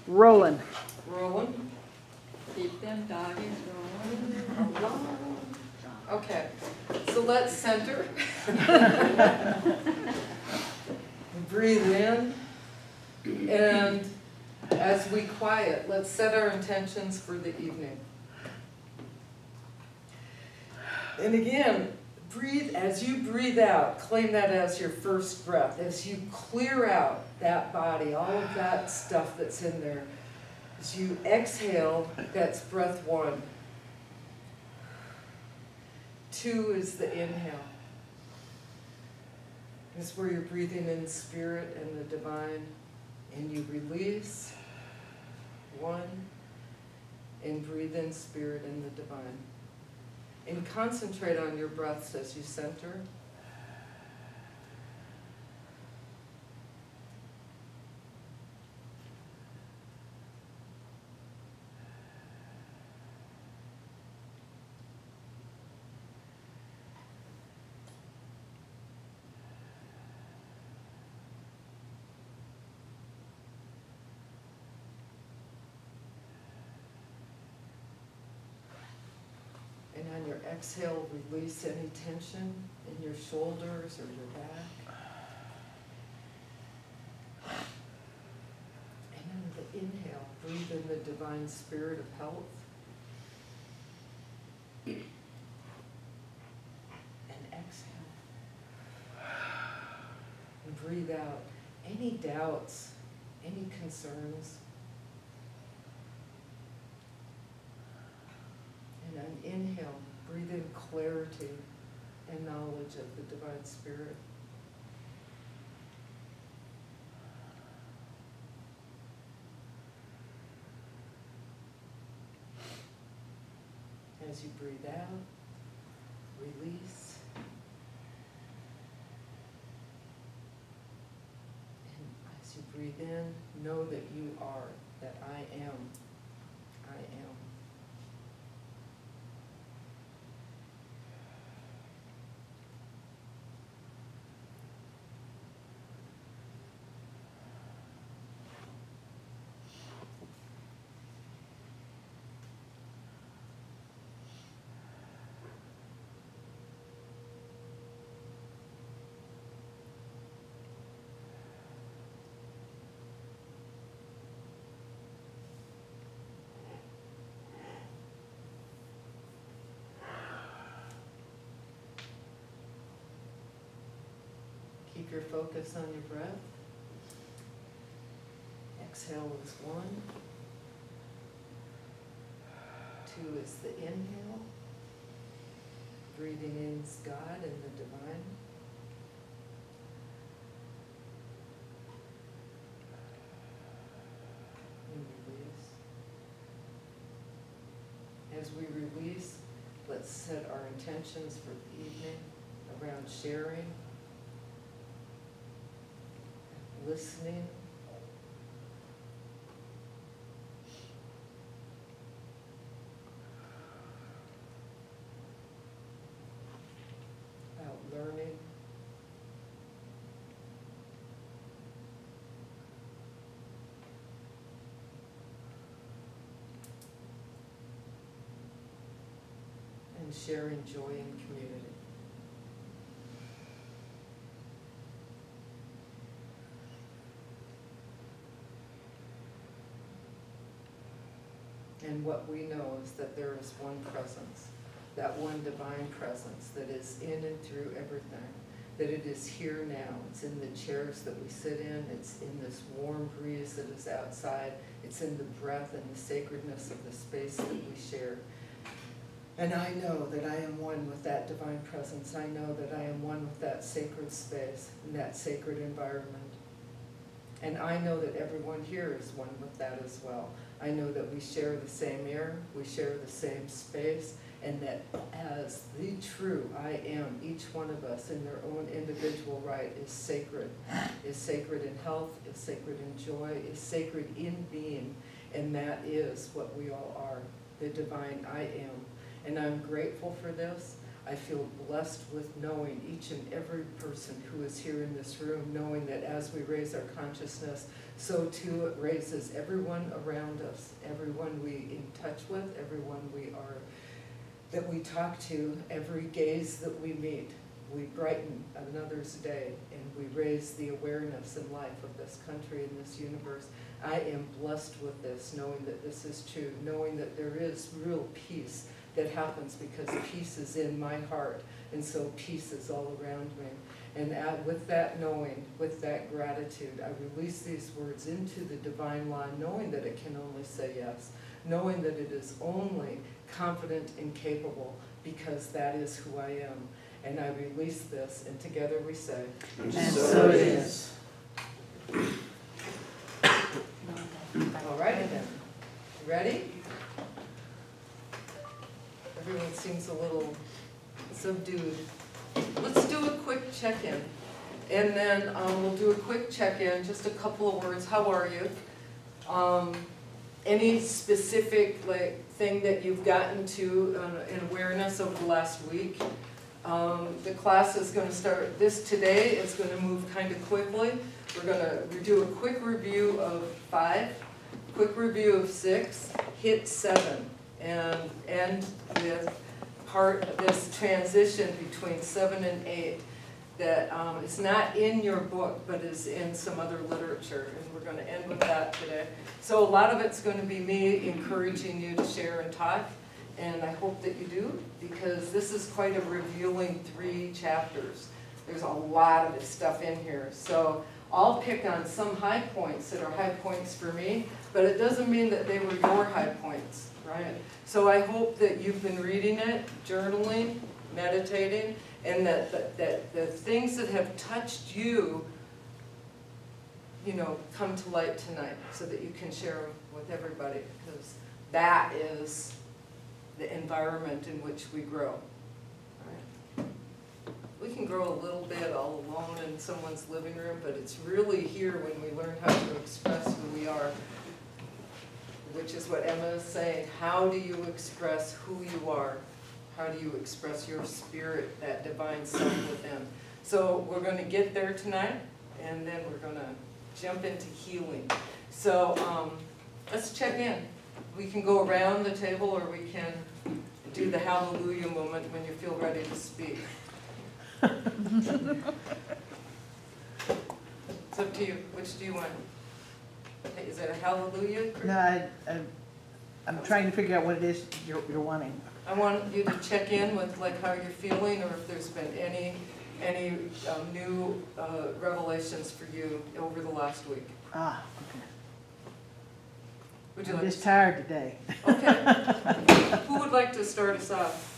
Rolling. Rolling. Keep them doggies rolling. Okay, so let's center. Breathe in. And as we quiet, let's set our intentions for the evening. And again, breathe, as you breathe out, claim that as your first breath. As you clear out that body, all of that stuff that's in there. As you exhale, that's breath 1. 2 is the inhale. It's where you're breathing in spirit and the divine. And you release 1 and breathe in spirit and the divine. And concentrate on your breaths as you center. And on your exhale, release any tension in your shoulders or your back. And on the inhale, breathe in the divine spirit of health. And exhale. And breathe out any doubts, any concerns. And on inhale, breathe in clarity and knowledge of the divine spirit. As you breathe out, release. And as you breathe in, know that you are, that I am. I am. Keep your focus on your breath. Exhale is 1. 2 is the inhale. Breathing in is God and the divine. And release. As we release, let's set our intentions for the evening around sharing, listening, about learning, and sharing joy and community. And what we know is that there is one presence, that one divine presence that is in and through everything, that it is here now. It's in the chairs that we sit in. It's in this warm breeze that is outside. It's in the breath and the sacredness of the space that we share. And I know that I am one with that divine presence. I know that I am one with that sacred space and that sacred environment. And I know that everyone here is one with that as well. I know that we share the same air, we share the same space, and that as the true I am, each one of us in their own individual right is sacred in health, is sacred in joy, is sacred in being, and that is what we all are, the divine I am. And I'm grateful for this. I feel blessed with knowing each and every person who is here in this room, knowing that as we raise our consciousness, so too it raises everyone around us, everyone we in touch with, everyone that we talk to, every gaze that we meet. We brighten another's day, and we raise the awareness and life of this country and this universe. I am blessed with this, knowing that this is true, knowing that there is real peace that happens because peace is in my heart, and so peace is all around me. And with that knowing, with that gratitude, I release these words into the divine law, knowing that it can only say yes, knowing that it is only confident and capable, because that is who I am. And I release this, and together we say, and so it is. All righty then. You ready? Everyone seems a little subdued. Let's do a quick check-in. And then we'll do a quick check-in, just a couple of words. How are you? Any specific thing that you've gotten to in awareness over the last week? The class is going to start today. It's going to move kind of quickly. We're going to do a quick review of 5, quick review of 6, hit 7, and end with part of this transition between 7 and 8 that is not in your book, but is in some other literature, and we're going to end with that today. So a lot of it's going to be me encouraging you to share and talk, and I hope that you do, because this is quite a revealing 3 chapters. There's a lot of stuff in here. So I'll pick on some high points that are high points for me, but it doesn't mean that they were your high points, right? So I hope that you've been reading it, journaling, meditating, and that the things that have touched you, come to light tonight so that you can share them with everybody, because that is the environment in which we grow. Right? We can grow a little bit all alone in someone's living room, but it's really here when we learn how to express who we are, which is what Emma is saying. How do you express who you are? How do you express your spirit, that divine self within? So we're going to get there tonight, and then we're going to jump into healing. So let's check in. We can go around the table, or we can do the hallelujah moment when you feel ready to speak. It's up to you. Which do you want? Is it a hallelujah? No, I'm trying to figure out what it is you're wanting. I want you to check in with how you're feeling, or if there's been any new revelations for you over the last week. Ah, okay. Would you I'm like just tired today. Okay. Who would like to start us off?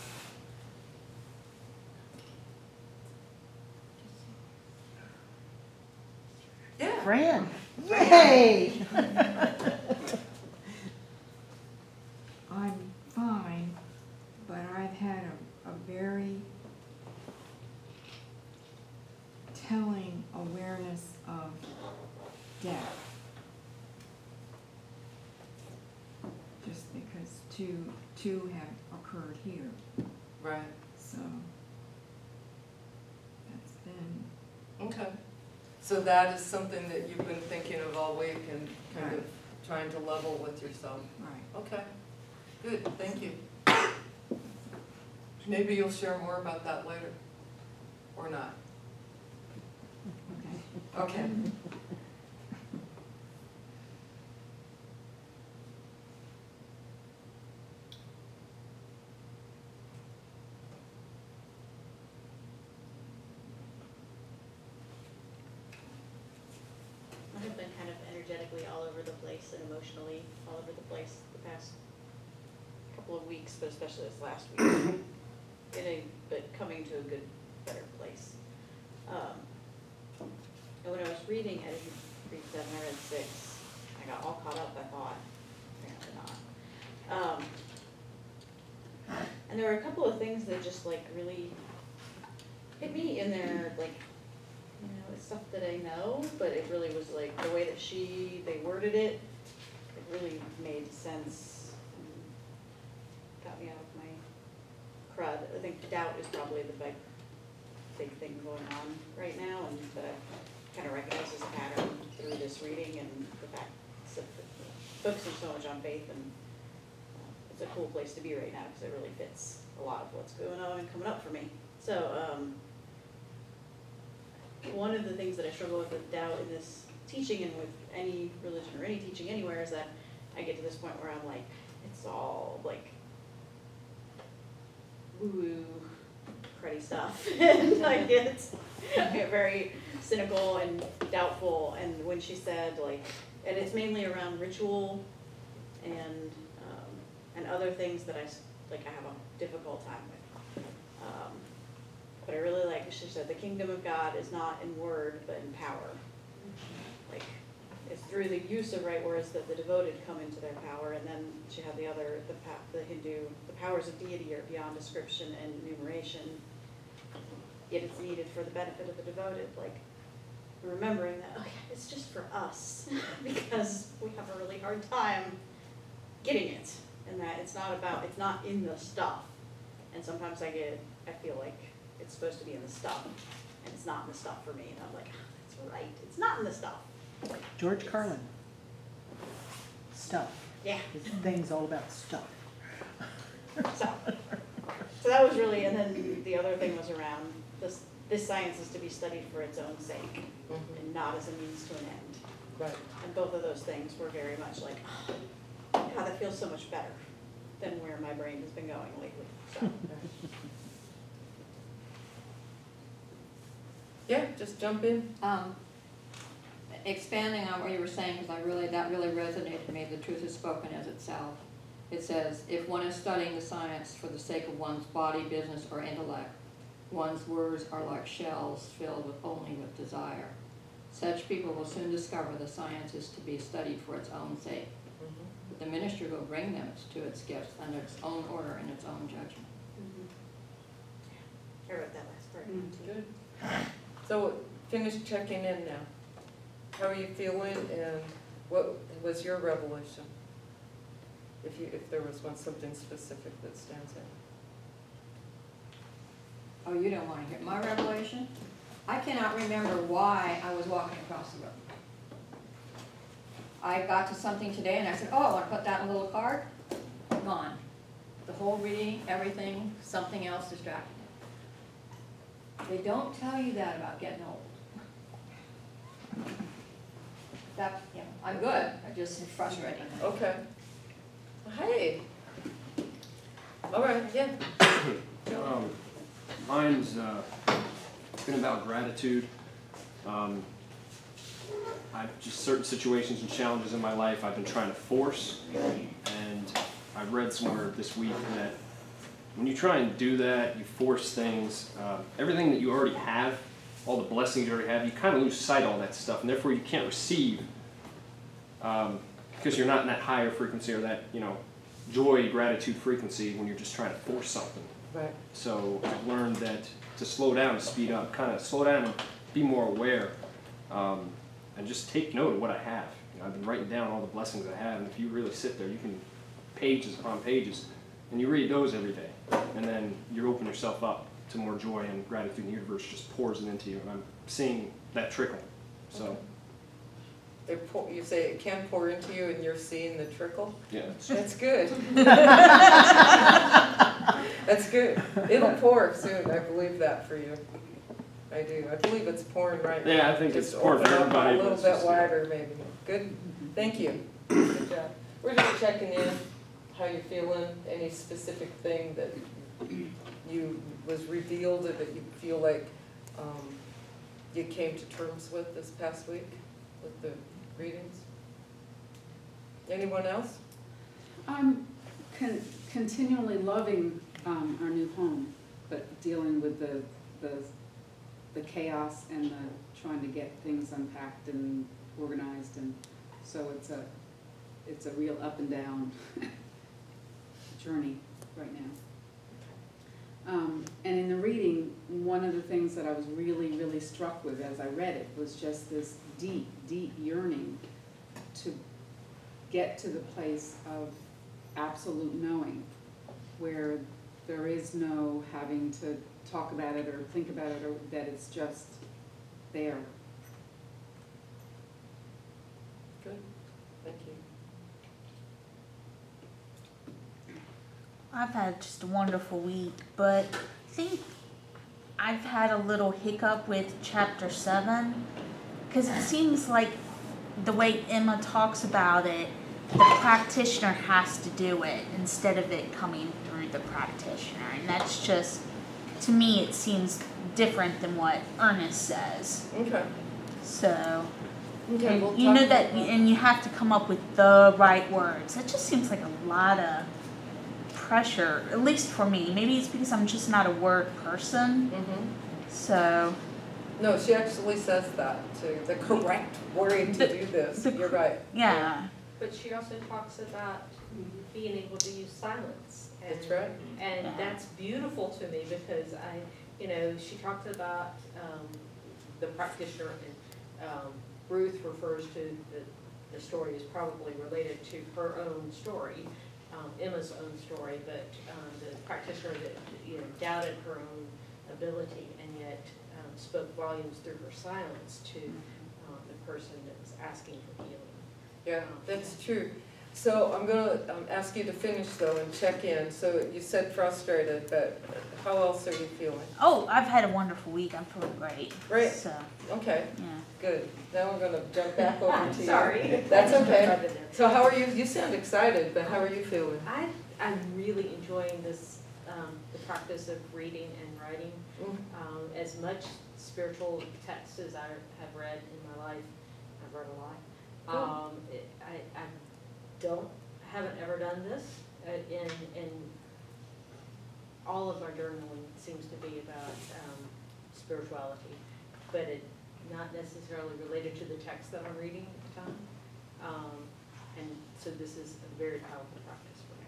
Yeah. Fran. Yay! I'm fine, but I've had a very telling awareness of death. Just because two have occurred here. Right. So that's been... Okay. So that is something that you've been thinking of all week and kind of trying to level with yourself. Right. Okay. Good. Thank you. Maybe you'll share more about that later. Or not. Okay. Okay. I have been kind of energetically all over the place and emotionally all over the place the past couple of weeks, but especially this last week, but coming to a good, better place. And when I was reading, I didn't read 7, I read 6. I got all caught up, I thought. Apparently not. And there were a couple of things that just really hit me in there, it's stuff that I know, but it really was the way that they worded it, it really made sense and got me out of my crud. I think doubt is probably the big thing going on right now, and that I kind of recognize as a pattern through this reading and the fact that focusing so much on faith, and it's a cool place to be right now because it really fits a lot of what's going on and coming up for me. So one of the things that I struggle with doubt in this teaching and with any religion or any teaching anywhere is that I get to this point where I'm like, it's all like woo-woo, cruddy stuff, and I get very cynical and doubtful. And when she said like, and it's mainly around ritual and other things that I have a difficult time with. But I really like, she said, the kingdom of God is not in word, but in power. Like, it's through the use of right words that the devoted come into their power. And then she had the Hindu, the powers of deity are beyond description and enumeration, yet it's needed for the benefit of the devoted. Like, remembering that, oh yeah, it's just for us, because we have a really hard time getting it. And that it's not in the stuff. And sometimes I feel like it's supposed to be in the stuff, and it's not in the stuff for me. And I'm like, oh, that's right, it's not in the stuff. George Carlin. Stuff. Yeah. His thing's all about stuff. So that was really, and then the other thing was around this science is to be studied for its own sake, and not as a means to an end. Right. And both of those things were very much like, oh, God, that feels so much better than where my brain has been going lately. So. Yeah, just jump in. Expanding on what you were saying, because that really resonated with me, the truth is spoken as itself. It says, if one is studying the science for the sake of one's body, business, or intellect, one's words are like shells filled only with desire. Such people will soon discover the science is to be studied for its own sake. But the ministry will bring them to its gifts under its own order and its own judgment. I wrote that last part. Good. So finish checking in now. How are you feeling, and what was your revelation? If there was something specific that stands out. Oh, you don't want to hear my revelation? I cannot remember why I was walking across the road. I got to something today and I said, oh, I want to put that in a little card. Gone. The whole reading, everything, something else distracted me. They don't tell you that about getting old. That, you know, I'm good. I just it's frustrating. Okay. Hey. All right. Yeah. Mine's been about gratitude. I've just certain situations and challenges in my life I've been trying to force, and I read somewhere this week that when you try and do that, you force things, everything that you already have, all the blessings you already have, you kind of lose sight of all that stuff, and therefore you can't receive because you're not in that higher frequency or that, you know, joy, gratitude frequency when you're just trying to force something. Right. So I've learned that to slow down, to speed up, kind of slow down and be more aware, and just take note of what I have. You know, I've been writing down all the blessings I have, and if you really sit there, you can pages upon pages, and you read those every day, and then you open yourself up to more joy and gratitude, and the universe just pours it into you, and I'm seeing that trickle. So. You say it can pour into you, and you're seeing the trickle? Yeah. That's good. That's good. It'll pour soon. I believe that for you. I do. I believe it's pouring right now. Yeah, I think it's pouring for open up everybody. a little bit wider, maybe. Good. Thank you. Good job. We're just checking in, how you're feeling, any specific thing that you was revealed or that you feel like you came to terms with this past week with the readings. Anyone else? I'm continually loving our new home, but dealing with the chaos and the trying to get things unpacked and organized, and so it's a real up and down journey right now. And in the reading, one of the things that I was really struck with as I read it was just this deep yearning to get to the place of absolute knowing, where There is no having to talk about it or think about it, or that it's just there. Good, thank you. I've had just a wonderful week, but I think I've had a little hiccup with chapter 7, because it seems like the way Emma talks about it, the practitioner has to do it instead of it coming through the practitioner. And that's just, to me, it seems different than what Ernest says. Okay. So, Okay, and we'll you talk know that, about and you have to come up with the right words. It just seems like a lot of pressure, at least for me. Maybe it's because I'm just not a word person. So, No, she actually says that too, the correct wording to do this, you're right. yeah. But she also talks about being able to use silence. And, That's right. And Yeah. that's beautiful to me because she talks about the practitioner, and Ruth refers to the story is probably related to her own story, Emma's own story, but the practitioner that doubted her own ability and yet spoke volumes through her silence to the person that was asking for healing. Yeah, that's true. So I'm gonna ask you to finish though and check in. So you said frustrated, but how else are you feeling? Oh, I've had a wonderful week. I'm feeling great. Great. So, Okay, yeah. good. Now we're gonna jump back over to you. Sorry. That's okay. I've been there. So how are you? You sound excited, but how are you feeling? I'm really enjoying this, the practice of reading and writing. As much spiritual text as I have read in my life, I've read a lot. I haven't ever done this, in all of my journaling seems to be about spirituality, but it not necessarily related to the text that I'm reading at the time. And so this is a very powerful practice for me.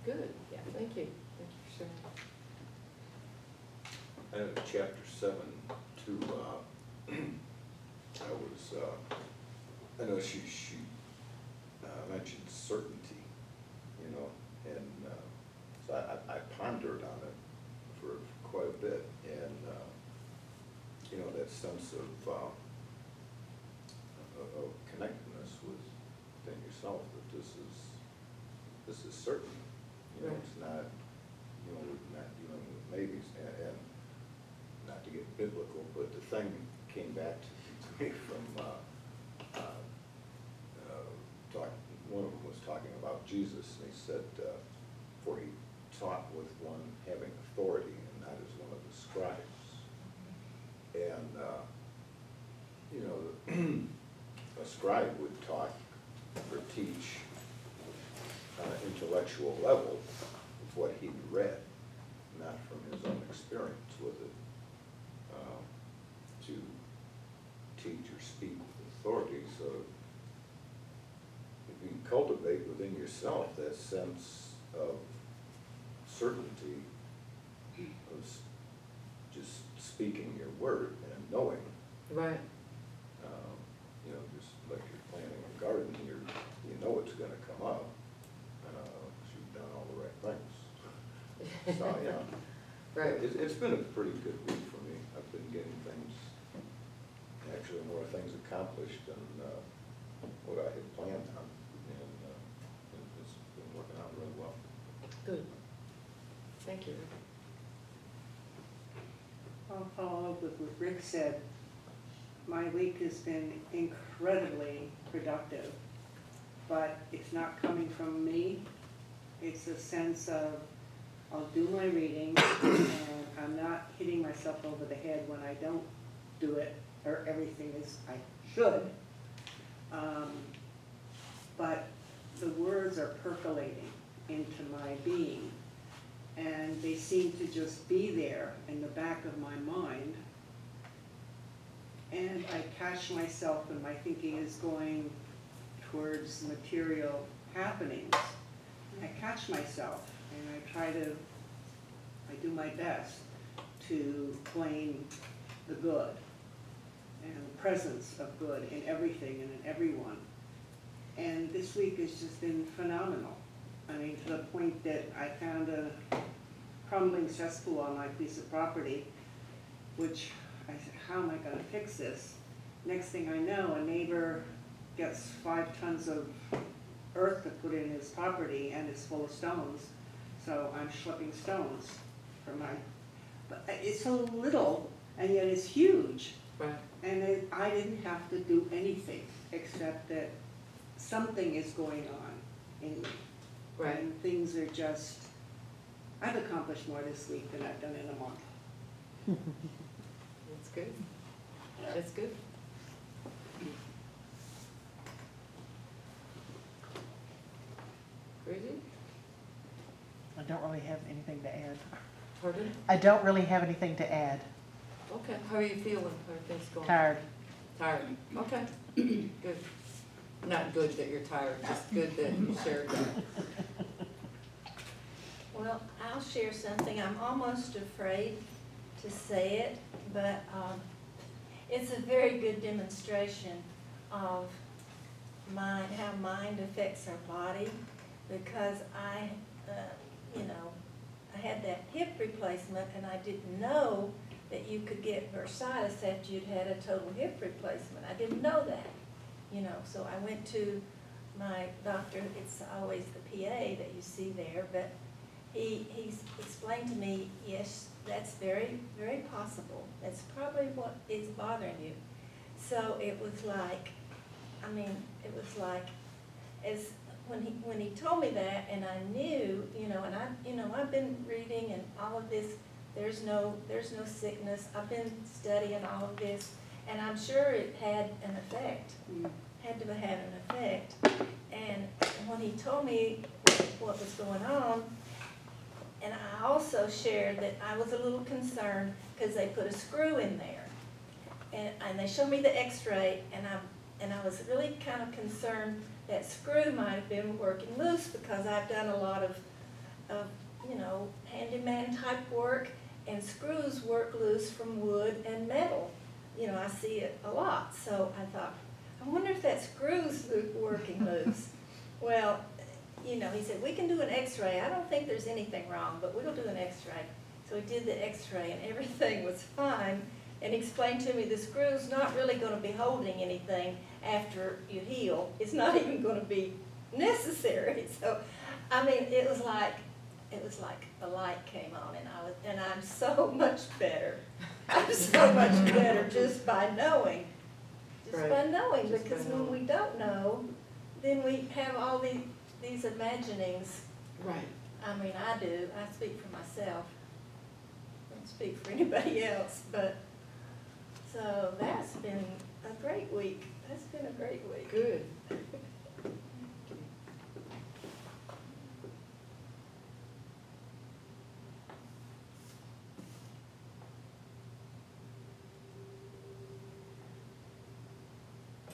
Good. Yeah. Thank you. Thank you for sharing. I have chapter 7 too. I know she mentioned certainty, and so I pondered on it for quite a bit, and that sense of connectedness within yourself, that this is certain. Right. It's not, we're not dealing with maybes, and not to get biblical, but the thing came back to me from one of them was talking about Jesus, and he said, for he taught with one having authority and not as one of the scribes. And a scribe would talk or teach on an intellectual level of what he'd read, not from his own experience with it, to teach or speak with authority. So if you cultivate within yourself that sense of certainty, of just speaking your word and knowing, Right. just like you're planting a garden, you know it's gonna come up, 'cause you've done all the right things. So, yeah. Right. It's been a pretty good week for me. I've been getting things, actually more things accomplished than what I had planned on, and it's been working out really well. Good. Thank you. I'll follow up with what Rick said. My week has been incredibly productive, but it's not coming from me. It's a sense of, I'll do my reading, and I'm not hitting myself over the head when I don't do it, or everything as I should. But the words are percolating into my being, and they seem to just be there in the back of my mind. And I catch myself when my thinking is going towards material happenings. I catch myself, and I do my best to claim the good and the presence of good in everything and in everyone. And this week has just been phenomenal. I mean, to the point that I found crumbling cesspool on my piece of property, which I said, how am I gonna fix this? Next thing I know, a neighbor gets 5 tons of earth to put in his property and it's full of stones. So I'm schlepping stones for my, but it's so little and yet it's huge. Right. And I didn't have to do anything except that something is going on in me. Right. And things are just, I've accomplished more this week than I've done in a month. That's good. That's good. Bridget? I don't really have anything to add. Pardon? I don't really have anything to add. Okay, how are you feeling? How are things going? Tired. Tired, okay, good. Not good that you're tired, just good that you shared that. Well, I'll share something. I'm almost afraid to say it, but it's a very good demonstration of how mind affects our body, because I had that hip replacement and I didn't know that you could get bursitis after you'd had a total hip replacement. I didn't know that, so I went to my doctor. It's always the PA that you see there, but he's explained to me, yes, that's very, very possible. That's probably what is bothering you. So it was like, as when he told me that, and I knew, I've been reading and all of this. There's no sickness. I've been studying all of this, and I'm sure it had an effect. Had to have an effect. And when he told me what was going on, and I also shared that I was a little concerned because they put a screw in there, and they showed me the X-ray, and I was really kind of concerned that screw might have been working loose, because I've done a lot of handyman type work, and screws work loose from wood and metal. I see it a lot. So I thought, I wonder if that screw's working loose. Well, he said, we can do an X-ray. I don't think there's anything wrong, but we'll do an X-ray. So he did the X-ray, and everything was fine, and explained to me the screw's not really going to be holding anything after you heal. It's not even going to be necessary. So, it was like the light came on, and I'm so much better. I'm so much better just by knowing. Because when we don't know, then we have all these imaginings. Right. I do. I speak for myself. I don't speak for anybody else. But so that's been a great week. That's been a great week. Good.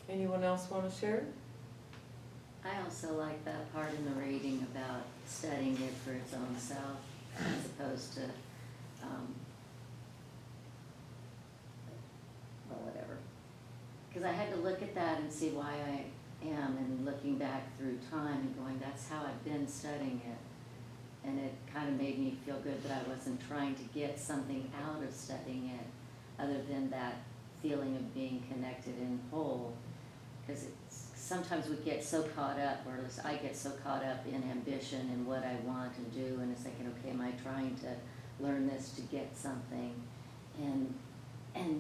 Anyone else want to share? I also like that part in the reading about studying it for its own self, as opposed to, whatever. Because I had to look at that and see why I am, and looking back through time and going, that's how I've been studying it. And it kind of made me feel good that I wasn't trying to get something out of studying it, other than that feeling of being connected and whole. Because sometimes we get so caught up, or at least I get so caught up in ambition and what I want to do, and it's thinking, okay, am I trying to learn this to get something? And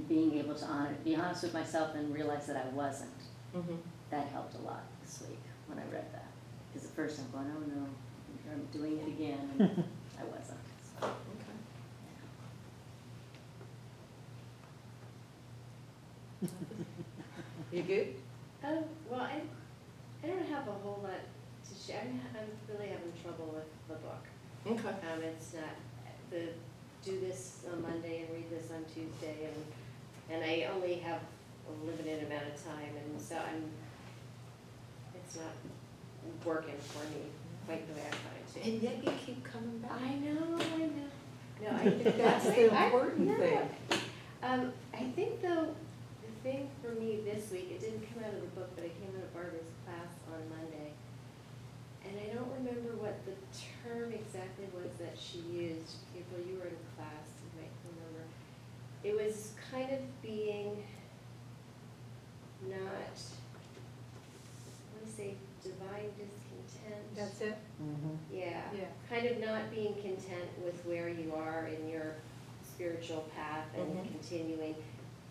being able to be honest with myself and realize that I wasn't. Mm-hmm. That helped a lot this week when I read that. Because at first I'm going, oh no, I'm doing it again, and I wasn't. So. Okay. You good? Well, I don't have a whole lot to share. I'm really having trouble with the book. Okay. It's not do this on Monday and read this on Tuesday, and I only have a limited amount of time, and so it's not working for me quite the way I wanted to. And yet you keep coming back. I know. No, I think That's the important thing. I think though, the thing for me this week, it didn't come out of the book, but it came out of Barbara's class on Monday. And I don't remember what the term exactly was that she used. It divine discontent. That's it? Yeah. Yeah. Kind of not being content with where you are in your spiritual path and continuing.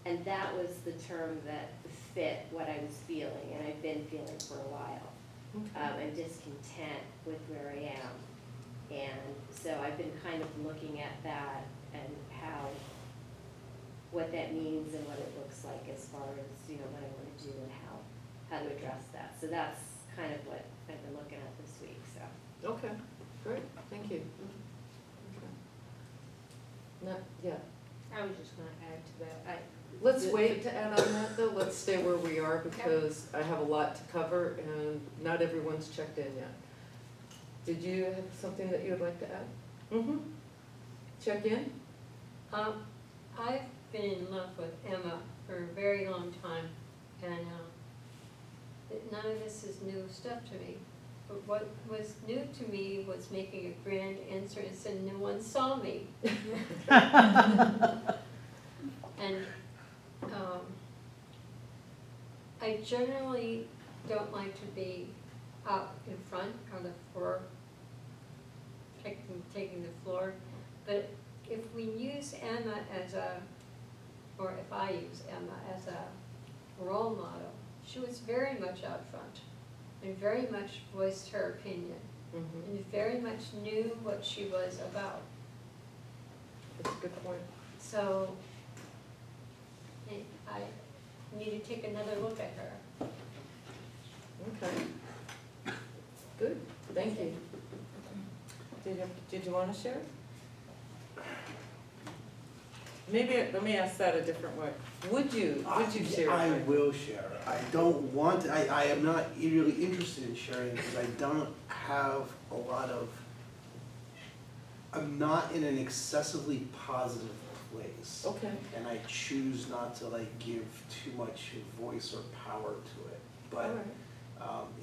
And that was the term that fit what I was feeling, and I've been feeling for a while. I'm discontent with where I am. And so I've been kind of looking at that and what that means and what it looks like as far as, you know, what I want to do and how to address that. So that's kind of what I've been looking at this week, so. Okay, great, thank you. Okay. Not, yeah. I was just gonna add to that. Let's wait to add on that though, let's stay where we are because I have a lot to cover and not everyone's checked in yet. Did you have something that you would like to add? Check in? I've been in love with Emma for a very long time, and none of this is new stuff to me. But what was new to me was making a grand entrance and no one saw me. And I generally don't like to be out in front on the floor, taking the floor. But if we use Emma or if I use Emma as a role model, she was very much out front and very much voiced her opinion and very much knew what she was about. That's a good point. So I need to take another look at her. Okay. Good, thank you. Did you want to share? Maybe, let me ask that a different way. Would you share? I will share. I don't want to, I am not really interested in sharing because I don't have a lot of, I'm not in an excessively positive place. Okay. And I choose not to like give too much voice or power to it. But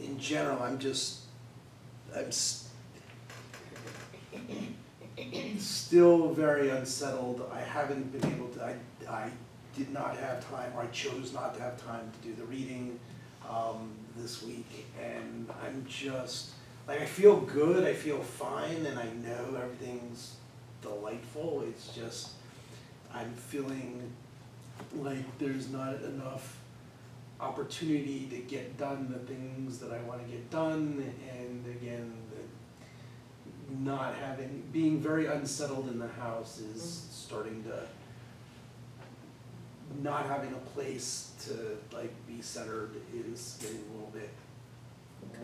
in general, I'm still very unsettled. I haven't been able to, I did not have time, or I chose not to have time to do the reading this week. And I'm just, like, I feel good, I feel fine, and I know everything's delightful. It's just, I'm feeling like there's not enough opportunity to get done the things that I want to get done, and again, being very unsettled in the house is starting to, not having a place to like be centered is getting a little bit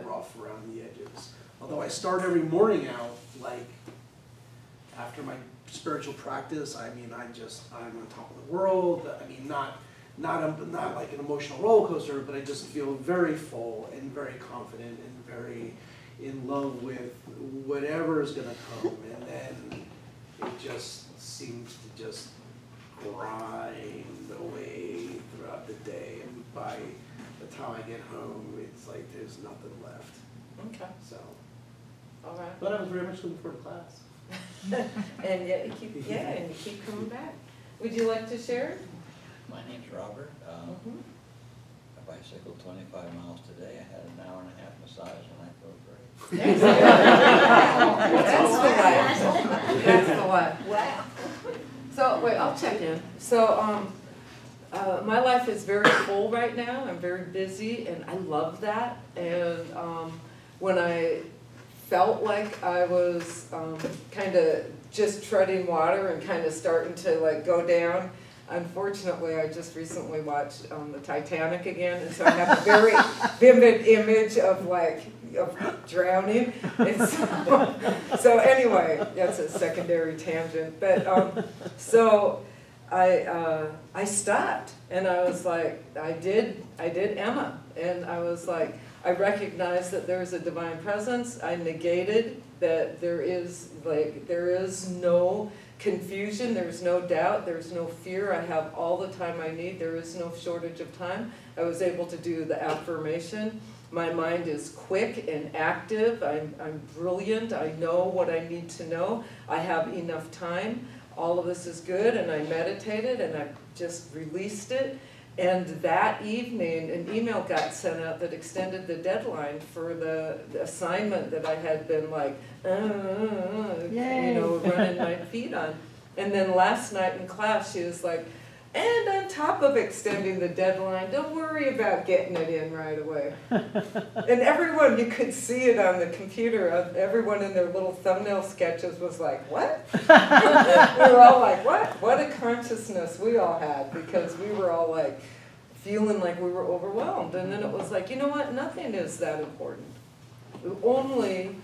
rough around the edges. Although I start every morning out, like, after my spiritual practice, I mean, I'm on top of the world. I mean, not like an emotional roller coaster, but I just feel very full and very confident and very in love with whatever is going to come. And then it just seems to just grind away throughout the day. And by the time I get home, it's like there's nothing left. Okay. So. All right. But I was very much looking forward to class. And yet you keep, and you keep coming back. Would you like to share? My name's Robert. I bicycled 25 miles today. I had an hour and a half massage and I feel great. That's the life. That's the life. Wow. So, wait, I'll check in. So, my life is very full right now. I'm very busy and I love that. And when I felt like I was kind of just treading water and kind of starting to like go down, unfortunately, I just recently watched the Titanic again, and so I have a very vivid image of drowning. And so anyway, that's a secondary tangent. But so I stopped, and I was like, I did Emma, and I was like, I recognized that there's a divine presence. I negated that there is no confusion, there's no doubt, there's no fear. I have all the time I need. There is no shortage of time. I was able to do the affirmation. My mind is quick and active. I'm brilliant. I know what I need to know. I have enough time. All of this is good, and I meditated and I just released it. And that evening, an email got sent out that extended the deadline for the assignment that I had been like, running my feet on. And then last night in class, she was like, and on top of extending the deadline, don't worry about getting it in right away. And everyone, you could see it on the computer, everyone in their little thumbnail sketches was like, what? We were all like, what? What a consciousness we all had, because we were all like, feeling like we were overwhelmed. And then it was like, you know what, nothing is that important. Only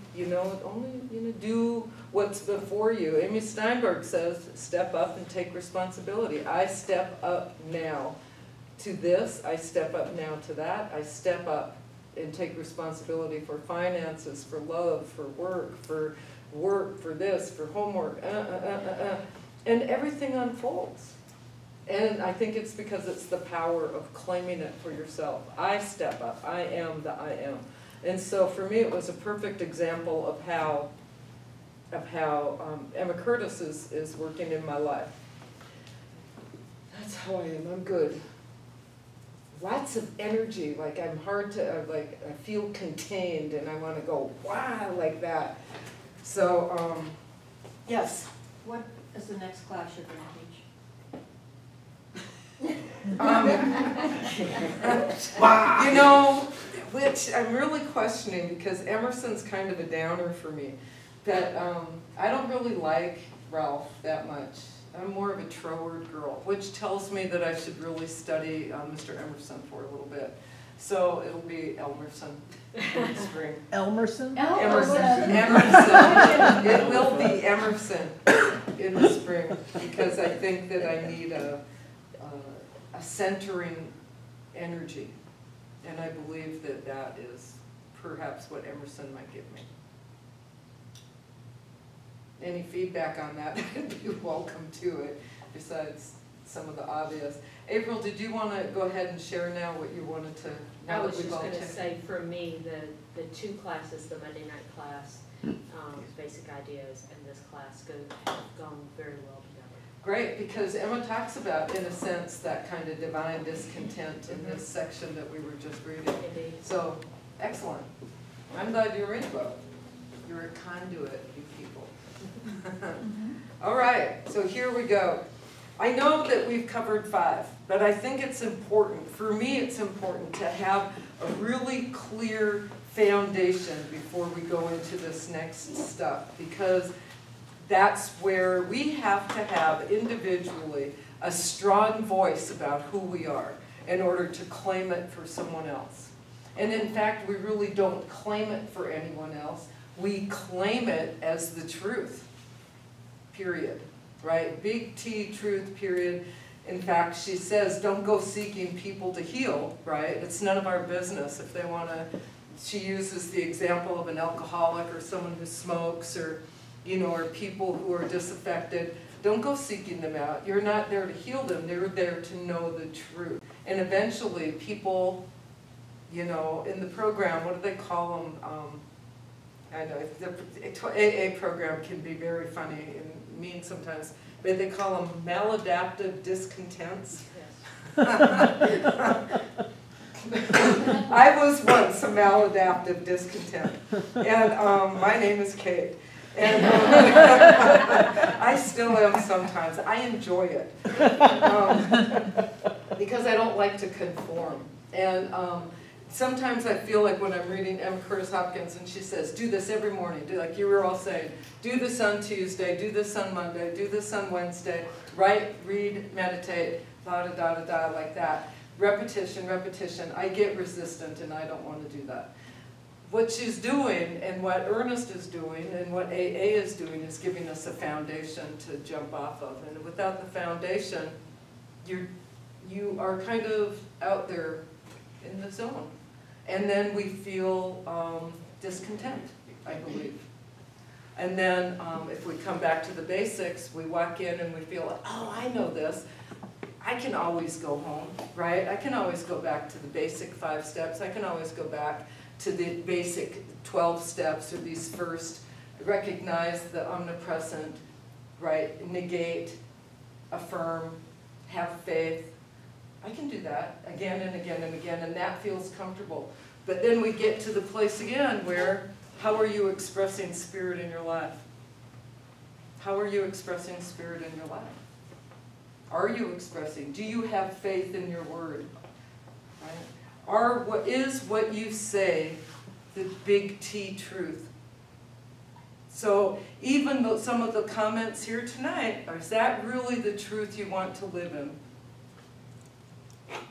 do what's before you. Amy Steinberg says, step up and take responsibility. I step up now to this, I step up now to that, I step up and take responsibility for finances, for love, for work, for this, for homework, and everything unfolds. And I think it's because it's the power of claiming it for yourself. I step up, I am the I am. And so for me, it was a perfect example of how Emma Curtis is working in my life. That's how I am. I'm good. Lots of energy. Like I'm hard to, I feel contained and I want to go, wow, like that. So, yes. What is the next class you're going to teach? You know, which I'm really questioning because Emerson's kind of a downer for me. But I don't really like Ralph that much. I'm more of a Troward girl, which tells me that I should really study Mr. Emerson for a little bit. So it'll be Elmerson in the spring. Elmerson? Emerson. Emerson. It will be Emerson in the spring because I think that I need a centering energy. And I believe that that is perhaps what Emerson might give me. Any feedback on that, I'd be welcome to it, besides some of the obvious. April, did you want to go ahead and share now what you wanted to, I was just going to say, for me, the two classes, the Monday night class, basic ideas, and this class have gone very well together. Great, because Emma talks about, in a sense, that kind of divine discontent in this section that we were just reading. Indeed. So, excellent. I'm glad you're in both. You're a conduit, you people. All right, so here we go. I know that we've covered 5, but I think it's important, for me it's important to have a really clear foundation before we go into this next stuff, because that's where we have to have individually a strong voice about who we are in order to claim it for someone else. And in fact, we really don't claim it for anyone else. We claim it as the truth, period, right? Big T, truth, period. In fact, she says, don't go seeking people to heal, right? It's none of our business if they want to. She uses the example of an alcoholic or someone who smokes or, or people who are disaffected. Don't go seeking them out. You're not there to heal them. They're there to know the truth. And eventually people, in the program, what do they call them? I know, the AA program can be very funny and mean sometimes, but they call them maladaptive discontents. Yes. I was once a maladaptive discontent, and my name is Kate. And I still am sometimes. I enjoy it because I don't like to conform. And sometimes I feel like when I'm reading Curtis Hopkins and she says, do this every morning, like you were all saying, do this on Tuesday, do this on Monday, do this on Wednesday, write, read, meditate, da-da-da-da-da, like that. Repetition, repetition. I get resistant and I don't want to do that. What she's doing and what Ernest is doing and what AA is doing is giving us a foundation to jump off of. And without the foundation, you are kind of out there in the zone. And then we feel discontent, I believe. And then if we come back to the basics, we walk in and we feel, oh, I know this. I can always go home, right? I can always go back to the basic 5 steps. I can always go back to the basic 12 steps, or these first, recognize the omnipresent, right? Negate, affirm, have faith, I can do that again and again and again, and that feels comfortable. But then we get to the place again where, how are you expressing spirit in your life? How are you expressing spirit in your life? Are you expressing? Do you have faith in your word? Right? Is what you say the big T truth? So even though some of the comments here tonight, is that really the truth you want to live in?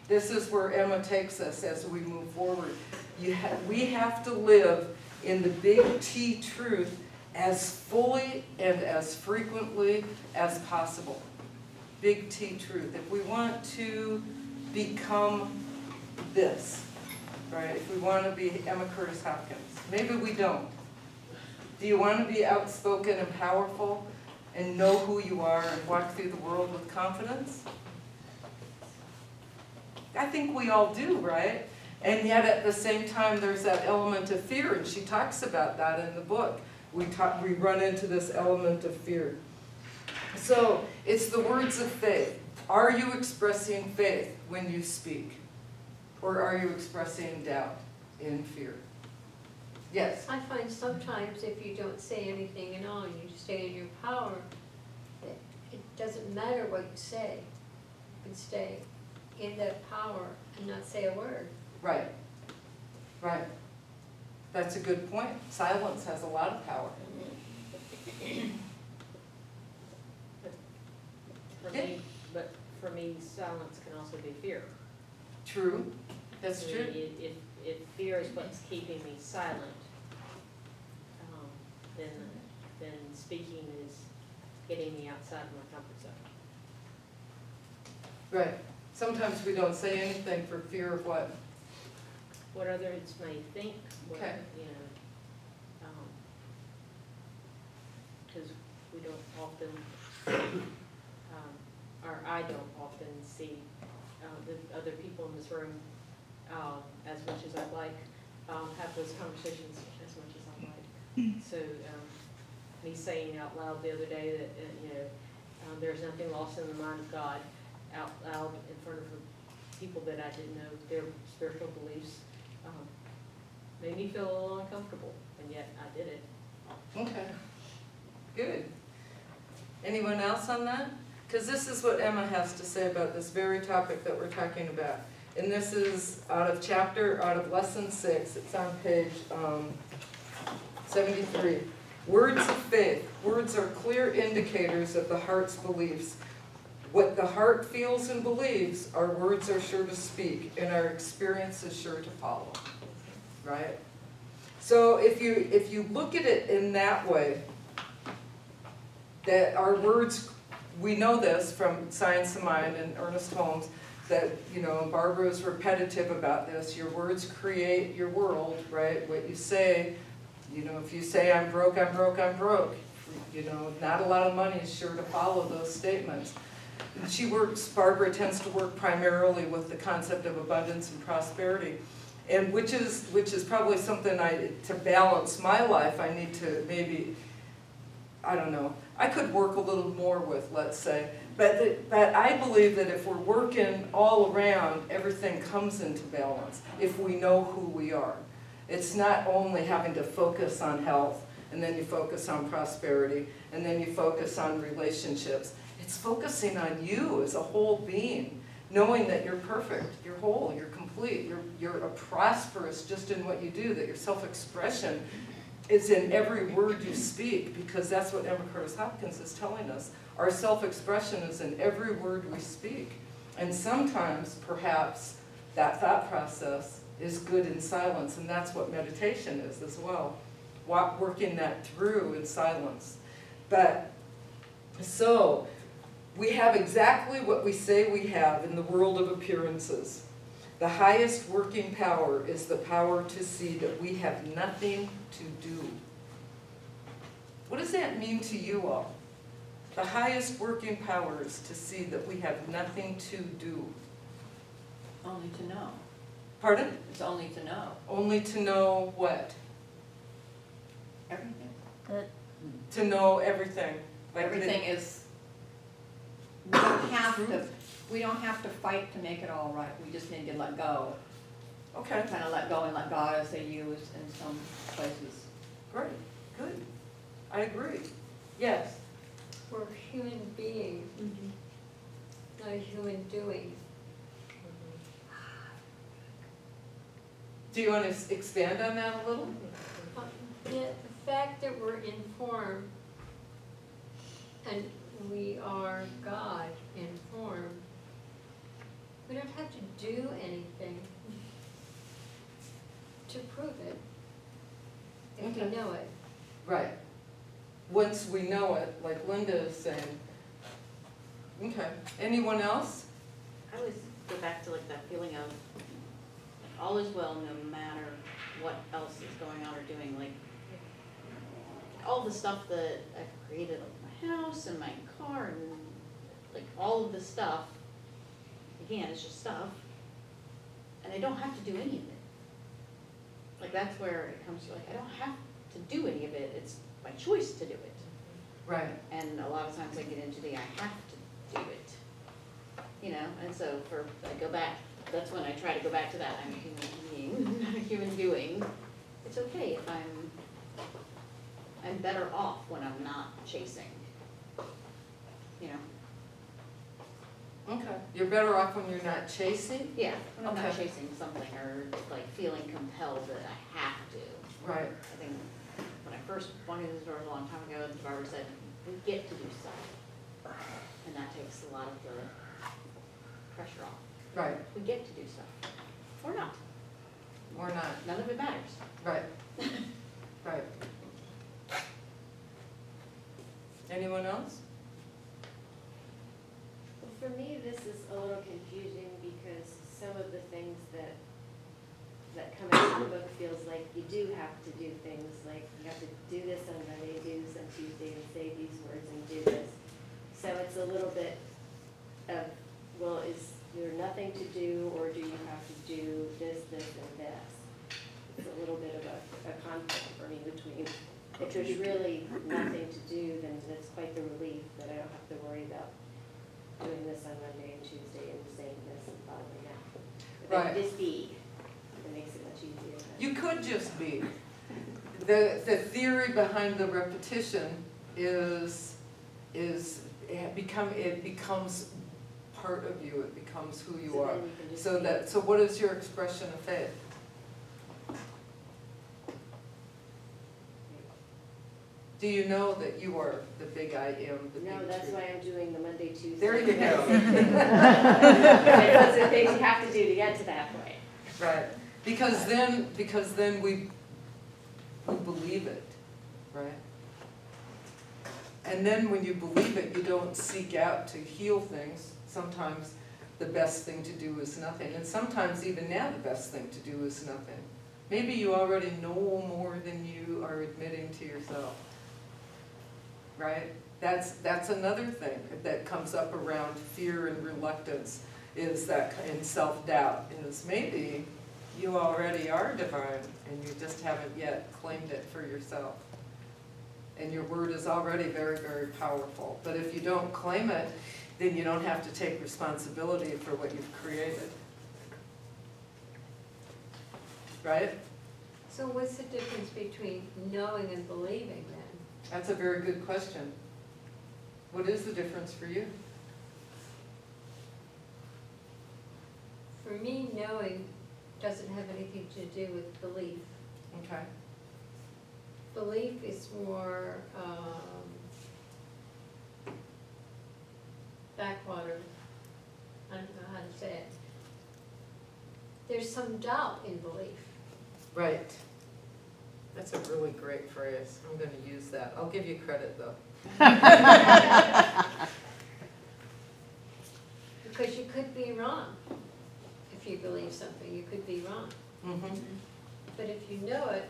This is where Emma takes us as we move forward. We have to live in the big T truth as fully and as frequently as possible. Big T truth. If we want to become this, right? If we want to be Emma Curtis Hopkins, maybe we don't. Do you want to be outspoken and powerful and know who you are and walk through the world with confidence? I think we all do, right? And yet at the same time there's that element of fear, and she talks about that in the book. We run into this element of fear. So it's the words of faith. Are you expressing faith when you speak? Or are you expressing doubt and fear? Yes? I find sometimes if you don't say anything at all and you stay in your power, that it doesn't matter what you say. You can stay in that power and not say a word. Right. Right. That's a good point. Silence has a lot of power. But for me, silence can also be fear. True. That's I true. mean, if fear is what's keeping me silent, then speaking is getting me outside of my comfort zone. Right. Sometimes we don't say anything for fear of what? What others may think, what, Okay. you know, because we don't often, or I don't often see the other people in this room as much as I'd like, have those conversations as much as I'd like. So me saying out loud the other day that, you know, there's nothing lost in the mind of God, out loud in front of people that I didn't know their spiritual beliefs, made me feel a little uncomfortable, and yet I did it. Okay. Good. Anyone else on that? Because this is what Emma has to say about this very topic that we're talking about. And this is out of lesson 6. It's on page 73. Words of faith. Words are clear indicators of the heart's beliefs. What the heart feels and believes, our words are sure to speak, and our experience is sure to follow. Right? So if you look at it in that way, that our words, we know this from Science of Mind and Ernest Holmes, that, you know, Barbara is repetitive about this, your words create your world, right? What you say, you know, if you say I'm broke, I'm broke, I'm broke, you know, not a lot of money is sure to follow those statements. Barbara tends to work primarily with the concept of abundance and prosperity. And which is probably something to balance my life, I need to maybe, I don't know, I could work a little more with, let's say. But I believe that if we're working all around, everything comes into balance if we know who we are. It's not only having to focus on health, and then you focus on prosperity, and then you focus on relationships. It's focusing on you as a whole being, knowing that you're perfect, you're whole, you're complete, you're a prosperous just in what you do, that your self-expression is in every word you speak, because that's what Emma Curtis Hopkins is telling us. Our self-expression is in every word we speak. And sometimes, perhaps, that thought process is good in silence, and that's what meditation is as well, working that through in silence. But, so, we have exactly what we say we have in the world of appearances. The highest working power is the power to see that we have nothing to do. What does that mean to you all? The highest working power is to see that we have nothing to do. Only to know. Pardon? It's only to know. Only to know what? Everything. To know everything. Like everything is, we don't have to we don't have to fight to make it all right, we just need to let go. Okay, Kind of let go and let God, as they use in some places. great, good. I agree. Yes. We're human beings, not a human doing. Do you want to expand on that a little? The fact that we're in form and we are God in form, we don't have to do anything to prove it if we know it. Right. Once we know it, like Linda is saying. Okay, anyone else? I always go back to like that feeling of all is well no matter what else is going on or doing, like all the stuff that I've created, like my house and my car and like all of the stuff, again, it's just stuff, and I don't have to do any of it. Like that's where it comes to, like, I don't have to do any of it, it's my choice to do it. Right. And a lot of times I get into the I have to do it, you know, and so I go back, that's when I try to go back to that, I'm a human being, not a human doing. It's okay if I'm better off when I'm not chasing, you know? Okay. You're better off when you're not chasing? Yeah, when I'm not Okay. chasing something or like feeling compelled that I have to. Right. I think when I first wanted these doors a long time ago, the barber said, we get to do stuff. And that takes a lot of the pressure off. Right. We get to do stuff. Or not. Or not. None of it matters. Right. Right. Anyone else? Well, for me, this is a little confusing because some of the things that come out of the book feels like you do have to do things, like you have to do this on Monday, do this on Tuesday, and say these words and do this. So it's a little bit of, well, is there nothing to do, or do you have to do this, this, and this? It's a little bit of a conflict for me between, if there's really nothing to do, then it's quite the relief that I don't have to worry about doing this on Monday and Tuesday and saying this and following that. But Right. just be, it makes it much easier. You could just be. The theory behind the repetition is it becomes part of you, it becomes who you So are. then you can just be. So what is your expression of faith? Do you know that you are the big I am, the big No, that's truth? why I'm doing the Monday, Tuesday. There you go. Those are things you have to do to get to that point. Right, because then we believe it, right? And then when you believe it, you don't seek out to heal things. Sometimes the best thing to do is nothing, and sometimes even now the best thing to do is nothing. Maybe you already know more than you are admitting to yourself, right? That's another thing that comes up around fear and reluctance, is that, and self-doubt, is maybe you already are divine and you just haven't yet claimed it for yourself. And your word is already very, very powerful. But if you don't claim it, then you don't have to take responsibility for what you've created. Right? So what's the difference between knowing and believing then? That's a very good question. What is the difference for you? For me, knowing doesn't have anything to do with belief. Okay. Belief is more backwater. I don't know how to say it. There's some doubt in belief. Right. That's a really great phrase. I'm going to use that. I'll give you credit though. Because you could be wrong. If you believe something, you could be wrong. Mm-hmm. But if you know it,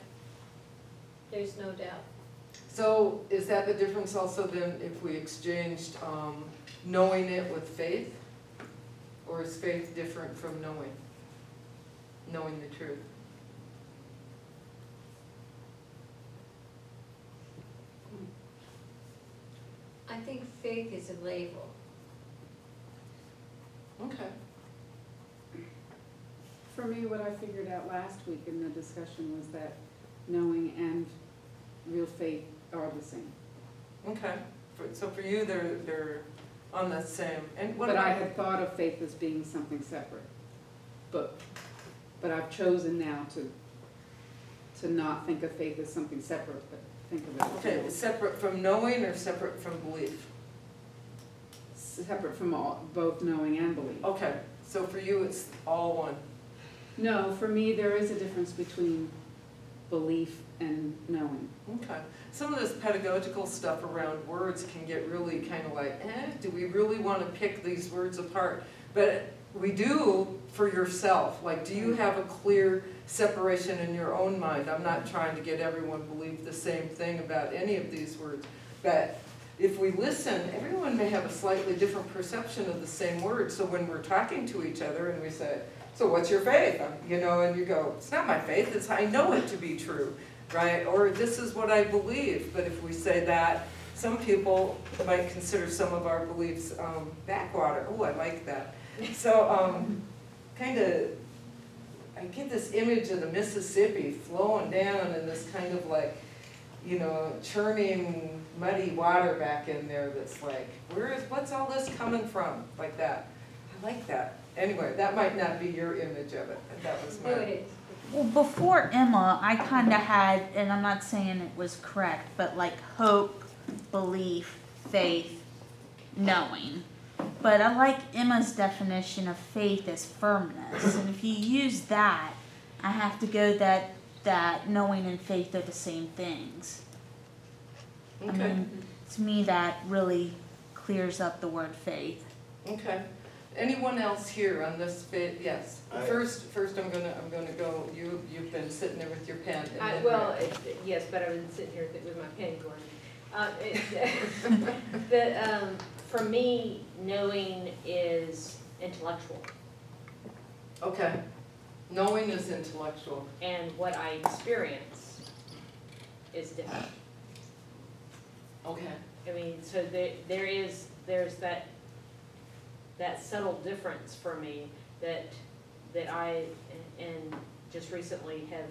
there's no doubt. So is that the difference also then if we exchanged knowing it with faith? Or is faith different from knowing the truth? I think faith is a label. Okay. For me, what I figured out last week in the discussion was that knowing and real faith are the same. Okay, so for you, they're on that same, and what But I about, had thought of faith as being something separate. But I've chosen now to not think of faith as something separate, but think of it as okay, separate from knowing or separate from belief? separate from both knowing and belief. Okay, so for you, it's all one? No, for me, there is a difference between belief and knowing. Okay. Some of this pedagogical stuff around words can get really kind of like, do we really want to pick these words apart? But we do for yourself. Like, do you have a clear separation in your own mind? I'm not trying to get everyone to believe the same thing about any of these words, but if we listen, everyone may have a slightly different perception of the same word. So when we're talking to each other and we say, so what's your faith? You know, and you go, it's not my faith, it's I know it to be true, right? Or this is what I believe. But if we say that, some people might consider some of our beliefs backwater. Oh, I like that. So kind of, I get this image of the Mississippi flowing down in this kind of like, you know, churning muddy water back in there that's like, what's all this coming from? Like that. I like that. Anyway, that might not be your image of it. That was No, mine. it is. Well, before Emma, I kind of had, and I'm not saying it was correct, but like hope, belief, faith, knowing. But I like Emma's definition of faith as firmness. And if you use that, I have to go that knowing and faith are the same things. I Okay. mean, to me, that really clears up the word faith. Okay. Anyone else here on this bit? Yes. First, I'm gonna go. You've been sitting there with your pen. And then Yes, but I've been sitting here with my pen going. For me, knowing is intellectual, Okay. Knowing is intellectual. and what I experience is different. Okay. I mean, so there's that subtle difference for me that I, and just recently have,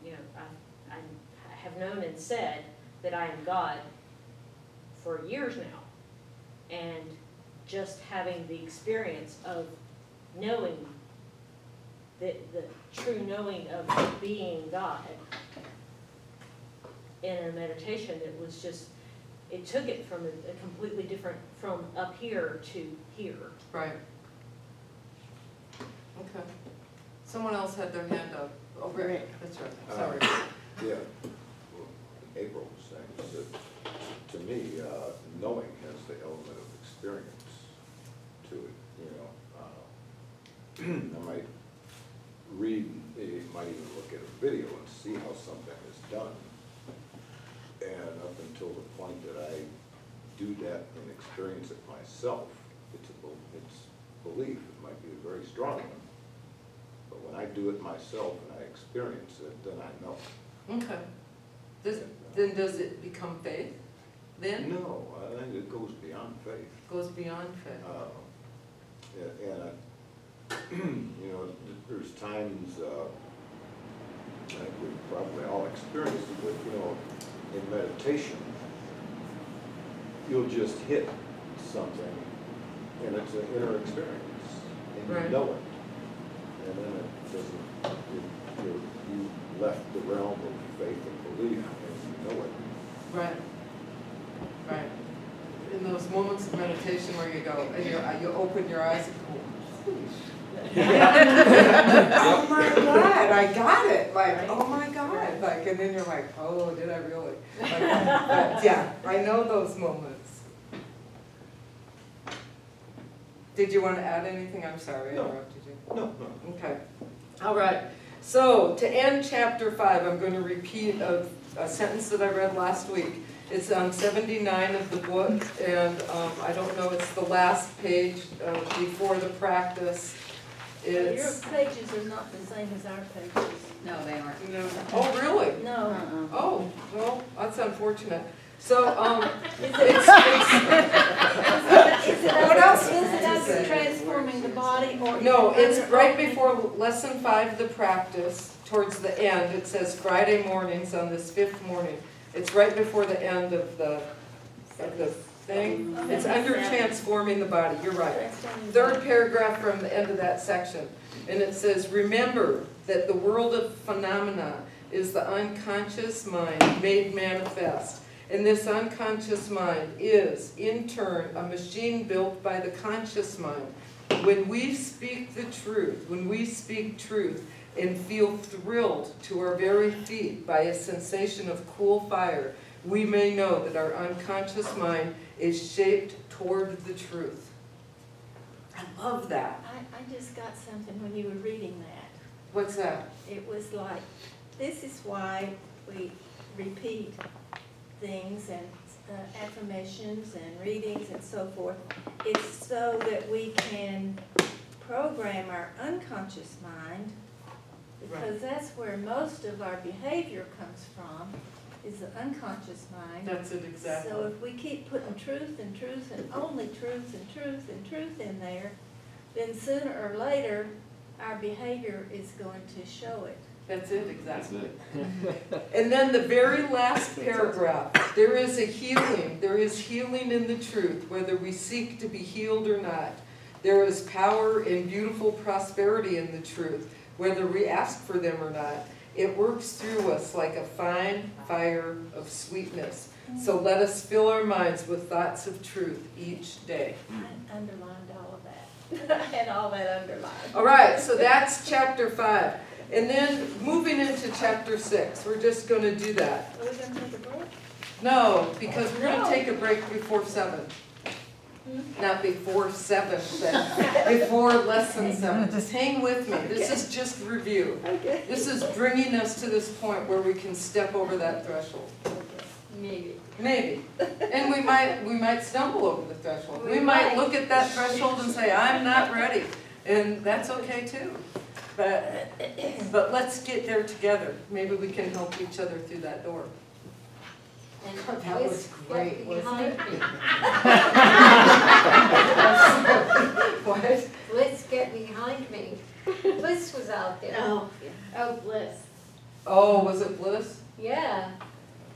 you know, I have known and said that I am God for years now. And just having the experience of knowing, the true knowing of being God in a meditation, it was just, it took it from a completely different, from up here to here. Right. Okay. Someone else had their hand up. Oh, Rick. That's right. Sorry. Yeah, well, April was saying that, to me, knowing has the element of experience to it, you know. I might read, you might even look at a video and see how something is done. And up until the point that I do that and experience it myself, it's belief. It might be a very strong one. But when I do it myself and I experience it, then I know. Okay. Then does it become faith? Then? No, I think it goes beyond faith. Goes beyond faith. You know, there's times, I think we've probably all experienced it, but, you know, in meditation, you'll just hit something, and it's an inner experience, and you Right. know it. And then it doesn't, you left the realm of faith and belief, and you know it. Right. Right. In those moments of meditation where you go, and you open your eyes and go, holy shit. Oh my God, I got it. Like, oh my God. Like, and then you're like, oh, did I really? Like, but yeah, I know those moments. Did you want to add anything? I'm sorry, I interrupted you. No. Okay. All right. So to end chapter 5, I'm going to repeat a sentence that I read last week. It's on 79 of the book, and I don't know, it's the last page before the practice. Your pages are not the same as our pages. No, they aren't. No. Oh, really? No. Oh, well, that's unfortunate. So, What else Is it to under say? transforming the body or? No, is it it's under right opening- before lesson 5, the practice, towards the end. It says Friday mornings on this 5th morning. It's right before the end of the thing. It's under transforming the body, you're right. Third paragraph from the end of that section. And it says, remember that the world of phenomena is the unconscious mind made manifest. And this unconscious mind is, in turn, a machine built by the conscious mind. When we speak the truth, when we speak truth and feel thrilled to our very feet by a sensation of cool fire, we may know that our unconscious mind is shaped toward the truth. I love that. I just got something when you were reading that. What's that? It was like, this is why we repeat things and affirmations and readings and so forth. It's so that we can program our unconscious mind, because that's where most of our behavior comes from, is the unconscious mind. That's it exactly. So if we keep putting truth and truth and only truth and truth and truth in there, then sooner or later, our behavior is going to show it. That's it exactly. That's it. And then the very last paragraph, there is a healing. There is healing in the truth, whether we seek to be healed or not. There is power and beautiful prosperity in the truth, whether we ask for them or not. It works through us like a fine fire of sweetness. So let us fill our minds with thoughts of truth each day. I underlined all of that. I had all that underlined. All right, so that's chapter 5. And then moving into chapter 6, we're just going to do that. Are we going to take a break? No, because we're going to take a break before 7. Not before 7, but before lesson 7. Just hang with me. This is just review. Okay. This is bringing us to this point where we can step over that threshold. Maybe. Maybe. And we might stumble over the threshold. We might look at that threshold and say, I'm not ready. And that's okay too. But let's get there together. Maybe we can help each other through that door. And That was great, wasn't it? What? Let's get behind me. Bliss was out there. Oh, Bliss. Oh, was it Bliss? Yeah.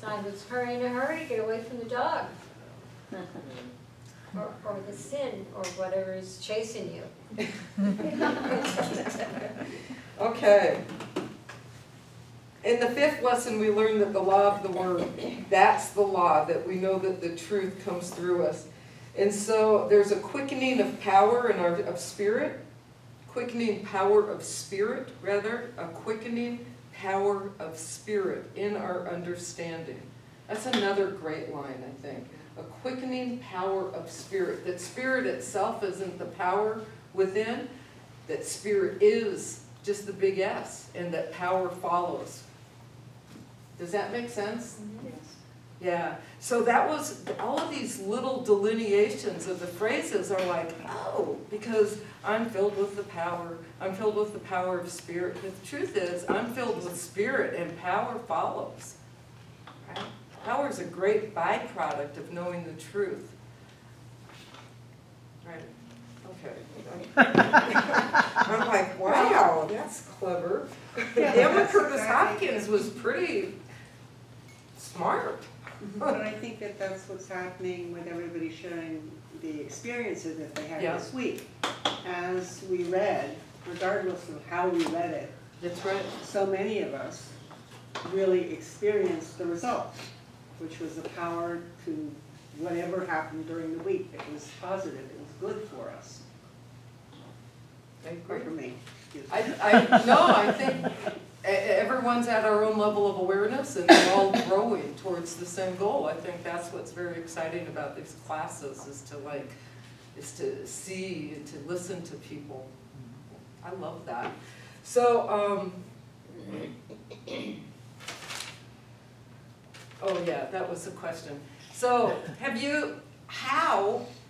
I was in a hurry to get away from the dog. Or the sin, or whatever is chasing you. Okay. In the 5th lesson, we learned that the law of the word, that's the law, that we know that the truth comes through us. And so there's a quickening of power in of spirit, quickening power of spirit, rather, a quickening power of spirit in our understanding. That's another great line, I think. A quickening power of spirit. That spirit itself isn't the power within, that spirit is just the big S, and that power follows. Does that make sense? Yes. Yeah. So that was, all of these little delineations of the phrases are like, oh, because I'm filled with the power. I'm filled with the power of spirit. But the truth is, I'm filled with spirit, and power follows. Right? Power is a great byproduct of knowing the truth. Right? Okay. I'm like, wow, that's clever. Emma Curtis Hopkins was pretty smart. But I think that that's what's happening with everybody sharing the experiences that they had this week. As we read, regardless of how we read it, That's right. so many of us really experienced the result, which was the power to whatever happened during the week. It was positive, it was good for us. Or for me. Excuse me. I think everyone's at our own level of awareness, and we're all growing towards the same goal. I think that's what's very exciting about these classes, is to see and to listen to people. I love that. So, oh yeah, that was the question. So,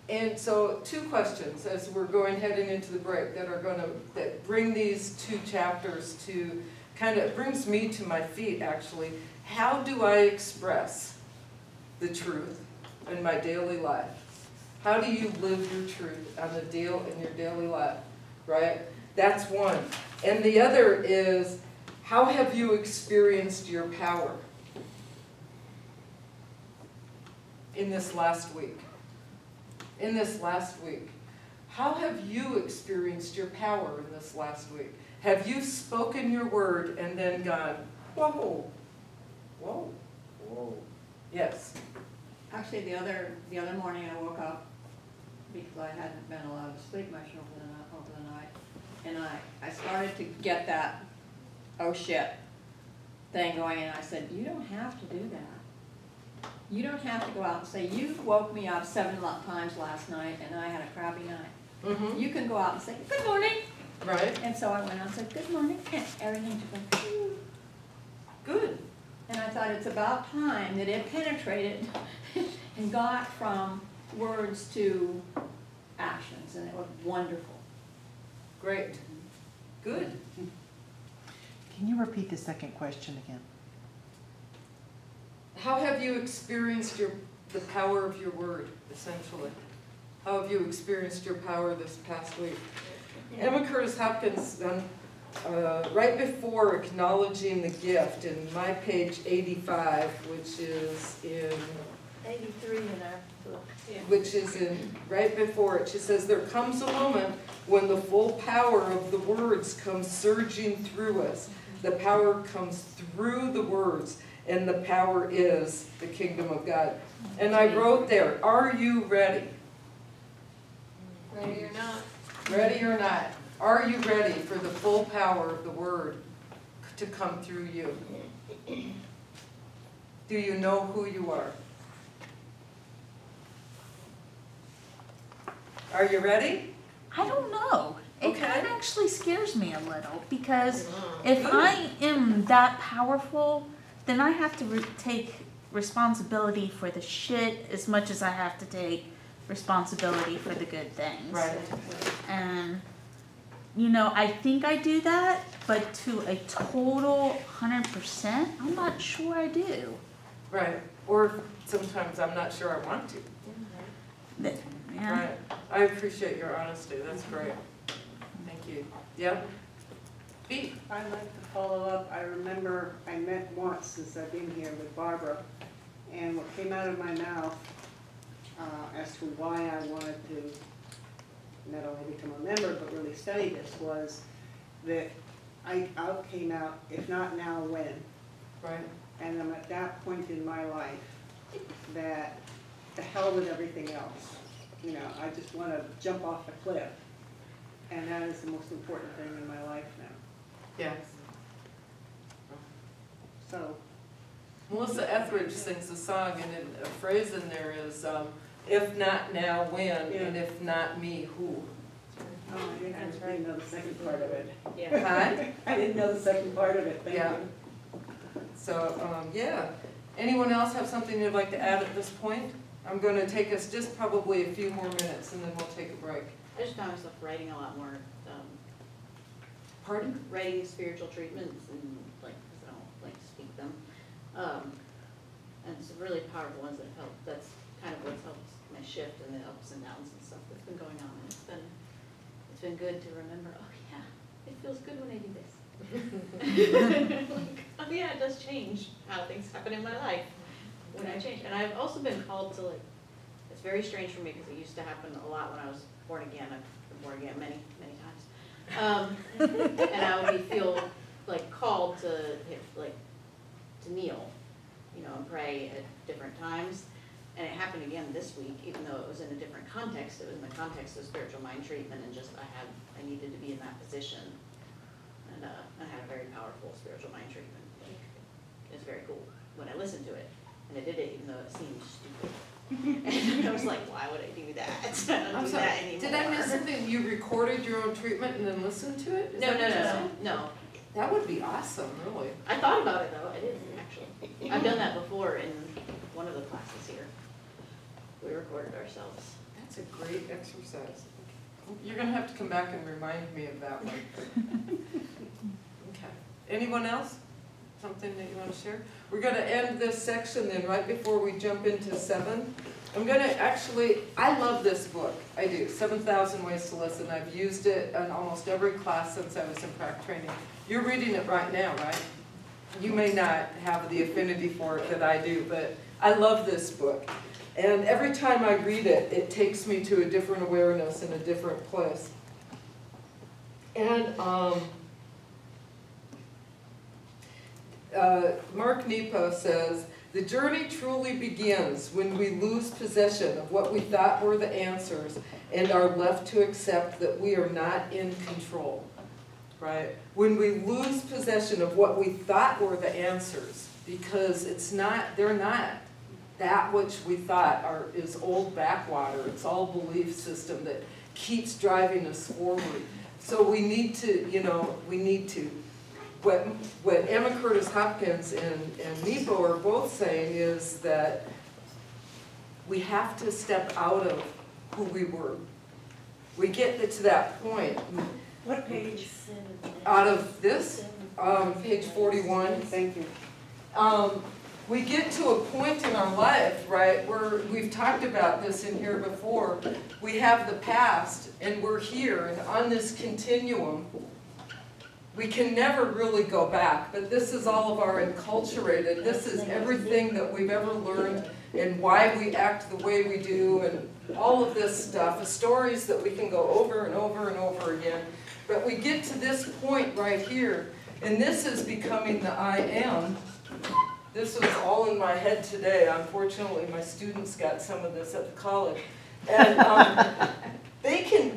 and so 2 questions as we're heading into the break that bring these 2 chapters to brings me to my feet actually. How do I express the truth in my daily life? How do you live your truth in your daily life, right? That's one. And the other is, how have you experienced your power in this last week? In this last week. How have you experienced your power in this last week? Have you spoken your word and then gone, whoa, whoa, whoa? Yes. Actually, the other morning I woke up because I hadn't been allowed to sleep much over the night, and I started to get that oh shit thing going, and I said, you don't have to do that. You don't have to go out and say, you woke me up 7 times last night and I had a crappy night. Mm-hmm. You can go out and say, good morning. Right. And so I went out and said, good morning, and everything just went, good. And I thought it's about time that it penetrated and got from words to actions, and it was wonderful. Great. Good. Can you repeat the second question again? How have you experienced the power of your word, essentially? How have you experienced your power this past week? Emma Curtis Hopkins, right before acknowledging the gift, in my page 85, which is in 83 in our book. which is in right before it, she says, there comes a moment when the full power of the words comes surging through us. The power comes through the words, and the power is the kingdom of God. And I wrote there, are you ready? Ready or not. Ready or not? Are you ready for the full power of the word to come through you? Do you know who you are? Are you ready? I don't know. It Okay. kind of actually scares me a little because if I am that powerful, then I have to take responsibility for the shit as much as I have to take responsibility for the good things. Right. And, you know, I think I do that, but to a total 100%, I'm not sure I do. Right. Or sometimes I'm not sure I want to. Yeah. Right. I appreciate your honesty. That's great. Thank you. Yep. B. I'd like to follow up. I remember I met once since I've been here with Barbara, and what came out of my mouth as to why I wanted to not only become a member but really study this was that I came out, if not now, when? Right. And I'm at that point in my life that the hell with everything else. You know, I just want to jump off a cliff. And that is the most important thing in my life now. Yes. So, Melissa Etheridge sings a song, and a phrase in there is, if not now, when? And if not me, who? oh, I didn't know the second part of it. Yeah. Huh? I didn't know the second part of it, thank Yeah. you. So, yeah. Anyone else have something they'd like to add at this point? I'm going to take us just probably a few more minutes, and then we'll take a break. I just found myself writing a lot more, Pardon? writing spiritual treatments and like, 'cause I don't like to speak them. And it's really powerful ones that have helped. That's kind of what's helped my shift and the ups and downs and stuff that's been going on. And it's been good to remember, oh yeah, it feels good when I do this. Like, oh yeah, it does change how things happen in my life when I change. And I've also been called to like, it's very strange for me because it used to happen a lot when I was born again. I've been born again many, many times. And I would feel like called to kneel, you know, and pray at different times. And it happened again this week, even though it was in a different context. It was in the context of spiritual mind treatment, and just I needed to be in that position. And I had a very powerful spiritual mind treatment. Like, it's very cool when I listened to it, and I did it even though it seemed stupid. And I was like, why would I do that? I don't do that anymore. Did I miss something? You recorded your own treatment and then listened to it? Is that what you said? No. That would be awesome, really. I thought about it though, I didn't actually. I've done that before in one of the classes here. We recorded ourselves. That's a great exercise. You're gonna have to come back and remind me of that one. Okay. Anyone else? Something that you want to share? We're gonna end this section then right before we jump into 7. I'm gonna actually, I love this book, I do, 7,000 Ways to Listen. I've used it in almost every class since I was in prac training. You're reading it right now, right? You may not have the affinity for it that I do, but I love this book. And every time I read it, it takes me to a different awareness in a different place. And Mark Nepo says, the journey truly begins when we lose possession of what we thought were the answers and are left to accept that we are not in control. Right? When we lose possession of what we thought were the answers, because they're not. That which we thought is old backwater. It's all belief system that keeps driving us forward. So we need to, what Emma Curtis Hopkins and Nepo are both saying is that we have to step out of who we were. We get to that point. What page? Out of this, page 41. Thank you. We get to a point in our life, right, where we've talked about this in here before. We have the past, and we're here, and on this continuum, we can never really go back, but this is all of our enculturated. This is everything that we've ever learned and why we act the way we do and all of this stuff, stories that we can go over and over and over again. But we get to this point right here, and this is becoming the I am. This was all in my head today. Unfortunately, my students got some of this at the college. And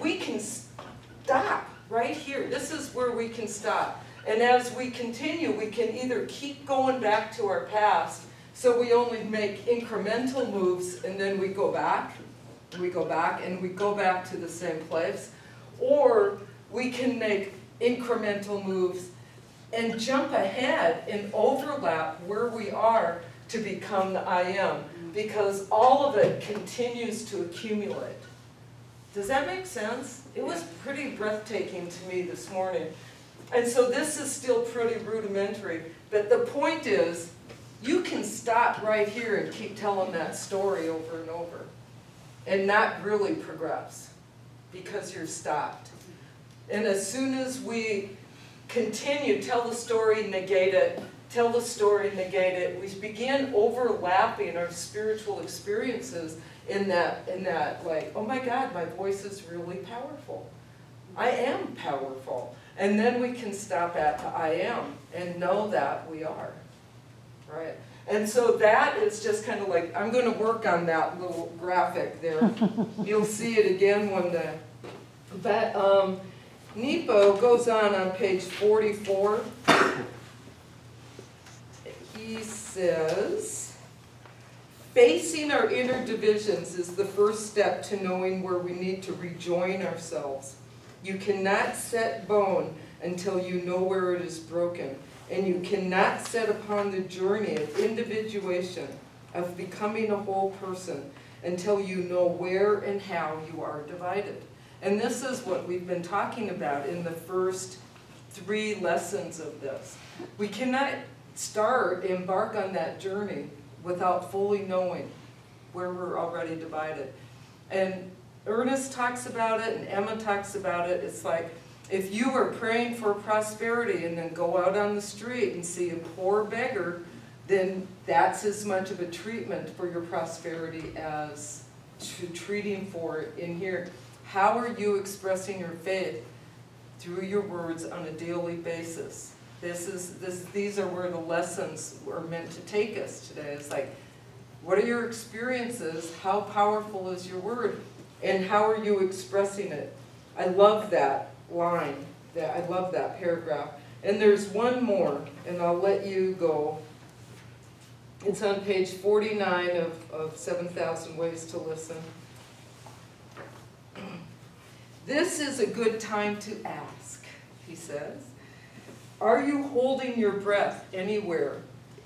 we can stop right here. This is where we can stop. And as we continue, we can either keep going back to our past, so we only make incremental moves, and then we go back, and we go back, and we go back to the same place. Or we can make incremental moves and jump ahead and overlap where we are to become the I am, because all of it continues to accumulate. Does that make sense? It was pretty breathtaking to me this morning. And so this is still pretty rudimentary, but the point is, you can stop right here and keep telling that story over and over and not really progress because you're stopped. And as soon as we continue, tell the story, negate it, tell the story, negate it, we begin overlapping our spiritual experiences in that like, oh my God, my voice is really powerful. I am powerful. And then we can stop at the I am and know that we are, right? And so that is just kind of like, I'm going to work on that little graphic there. You'll see it again one day. But Nepo goes on page 44. He says, facing our inner divisions is the first step to knowing where we need to rejoin ourselves. You cannot set bone until you know where it is broken, and you cannot set upon the journey of individuation, of becoming a whole person, until you know where and how you are divided. And this is what we've been talking about in the first 3 lessons of this. We cannot embark on that journey without fully knowing where we're already divided. And Ernest talks about it, and Emma talks about it. It's like, if you are praying for prosperity and then go out on the street and see a poor beggar, then that's as much of a treatment for your prosperity as treating for it in here. How are you expressing your faith through your words on a daily basis? These are where the lessons are meant to take us today. It's like, what are your experiences? How powerful is your word? And how are you expressing it? I love that line. I love that paragraph. And there's one more, and I'll let you go. It's on page 49 of 7,000 Ways to Listen. This is a good time to ask, he says. Are you holding your breath anywhere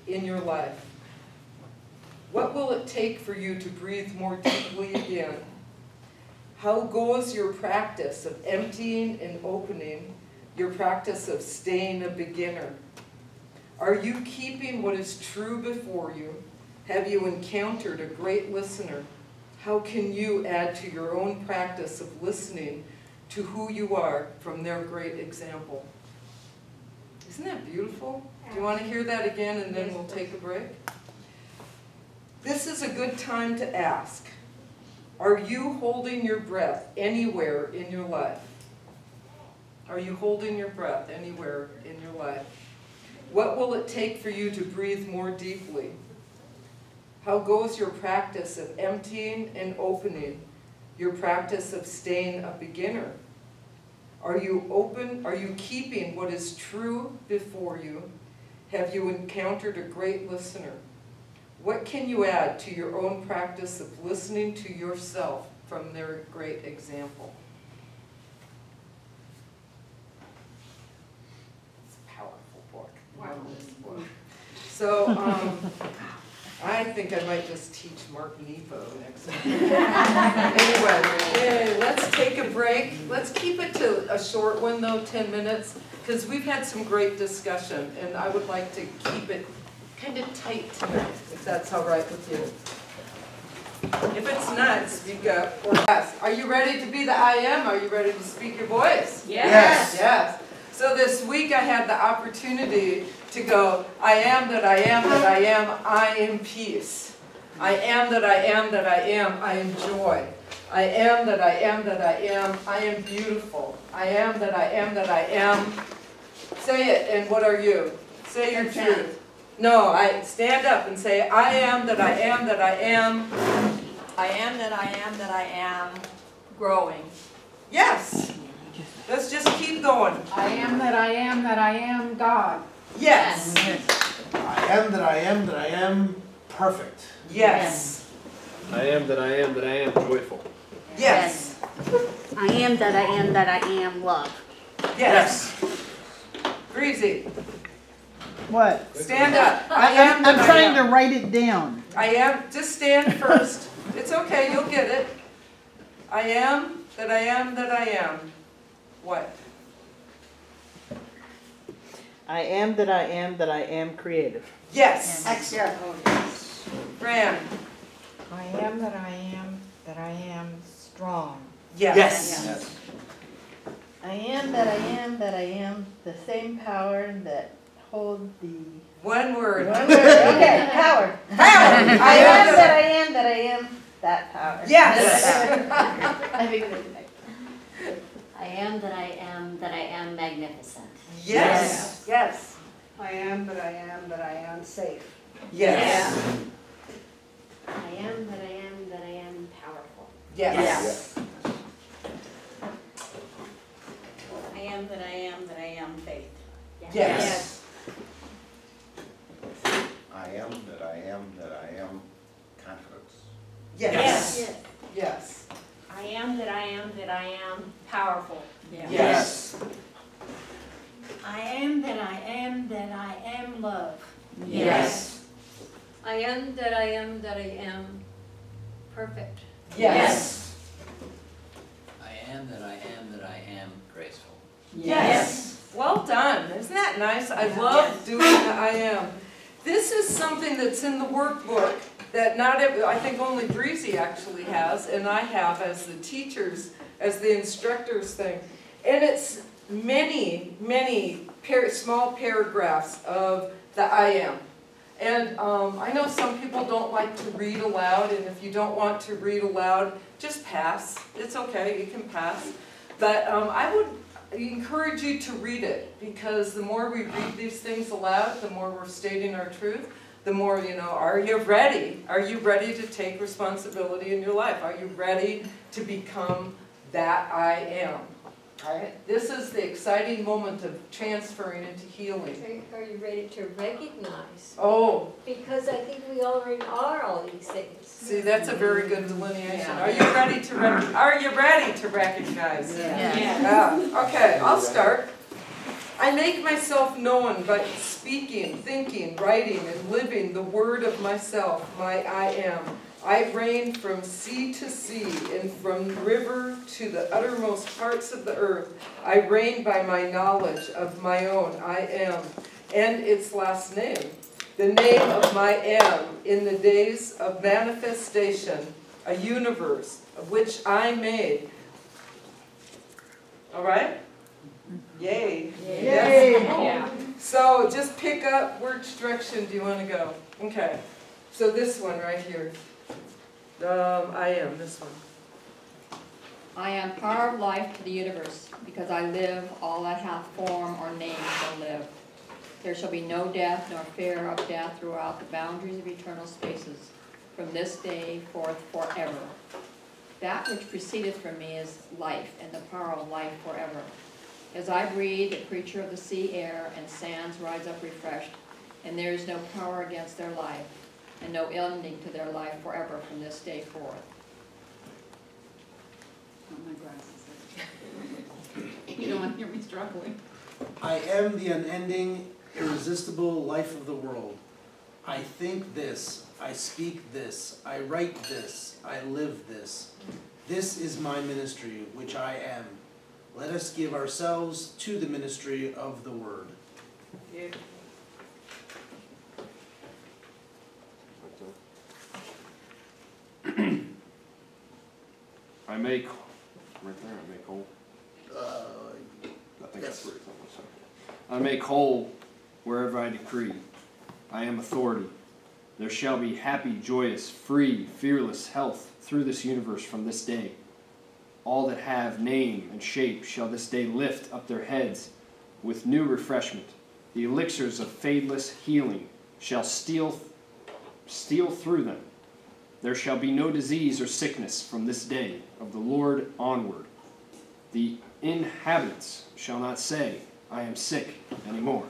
in your life? What will it take for you to breathe more deeply again? How goes your practice of emptying and opening, your practice of staying a beginner? Are you keeping what is true before you? Have you encountered a great listener? How can you add to your own practice of listening to who you are from their great example? Isn't that beautiful? Do you want to hear that again and then we'll take a break? This is a good time to ask, are you holding your breath anywhere in your life? Are you holding your breath anywhere in your life? What will it take for you to breathe more deeply? How goes your practice of emptying and opening? Your practice of staying a beginner? Are you open? Are you keeping what is true before you? Have you encountered a great listener? What can you add to your own practice of listening to yourself from their great example? It's a powerful book. I love this book. So, I think I might just teach Mark Nepo next time. Anyway, let's take a break. Let's keep it to a short one though, 10 minutes, because we've had some great discussion and I would like to keep it kind of tight tonight, if that's all right with you. If it's not, speak up or ask. Are you ready to be the I am? Are you ready to speak your voice? Yes. Yes. So this week I had the opportunity to go, I am that I am that I am, I am peace. I am that I am that I am, I am joy. I am that I am that I am, I am beautiful. I am that I am that I am. Say it, and what are you? Say your truth. No, I stand up and say, I am that I am that I am. I am that I am that I am growing. Yes. Let's just keep going. I am that I am that I am God. Yes. I am that I am that I am perfect. Yes. I am that I am that I am joyful. Yes. I am that I am that I am love. Yes. Breezy. What? Stand up. I am that I'm I trying to am. write it down. I am. Just stand first. It's okay. You'll get it. I am that I am that I am. What? I am that I am that I am creative. Yes. Excellent. Fran. I am that I am strong. Yes. Yes. I am that I am that I am the same power that holds the One word. okay, power. Power. I am that I am that I am that power. Yes. I think I am that I am magnificent. Yes. Yes. I am that I am that I am safe. Yes. I am that I am that I am powerful. Yes. I am that I am that I am faith. Yes. I am that I am that I am confidence. Yes. Yes. I am that I am that I am powerful. Yes. I am that I am that I am love. Yes. I am that I am that I am perfect. Yes. I am that I am that I am graceful. Yes. Well done. Isn't that nice? I love doing the I am. This is something that's in the workbook that not every, I think only Breezy actually has, and I have as the teachers, as the instructors thing. And it's many, many small paragraphs of the I am. And I know some people don't like to read aloud, and if you don't want to read aloud, just pass. It's okay, you can pass. But I would encourage you to read it, because the more we read these things aloud, the more we're stating our truth, the more, you know, are you ready? Are you ready to take responsibility in your life? Are you ready to become that I am? Right? This is the exciting moment of transferring into healing. Are you ready to recognize? Oh. Because I think we already are all these things. See, that's a very good delineation. Are you ready to recognize? Yeah. Okay, I'll start. I make myself known by speaking, thinking, writing, and living the word of myself, my I am. I reign from sea to sea and from river to the uttermost parts of the earth. I reign by my knowledge of my own I am and its last name, the name of my am in the days of manifestation. a universe of which I made. All right? Yay. Yay. Yes. So just pick up which direction do you want to go. Okay. So this one right here. I am this one. I am power of life to the universe, because I live, all that hath form or name shall live. There shall be no death, nor fear of death throughout the boundaries of eternal spaces, from this day forth forever. That which proceedeth from me is life, and the power of life forever. As I breathe, the creature of the sea, air, and sands rise up refreshed, and there is no power against their life, and no ending to their life forever from this day forth. Oh, my glasses. You don't want to hear me struggling. I am the unending, irresistible life of the world. I think this, I speak this, I write this, I live this. This is my ministry, which I am. Let us give ourselves to the ministry of the word. Yeah. I make, right there, I make whole. I think yes. that's right. I make whole wherever I decree. I am authority. There shall be happy, joyous, free, fearless health through this universe from this day. All that have name and shape shall this day lift up their heads with new refreshment. The elixirs of fadeless healing shall steal through them. There shall be no disease or sickness from this day of the Lord onward. The inhabitants shall not say, I am sick anymore.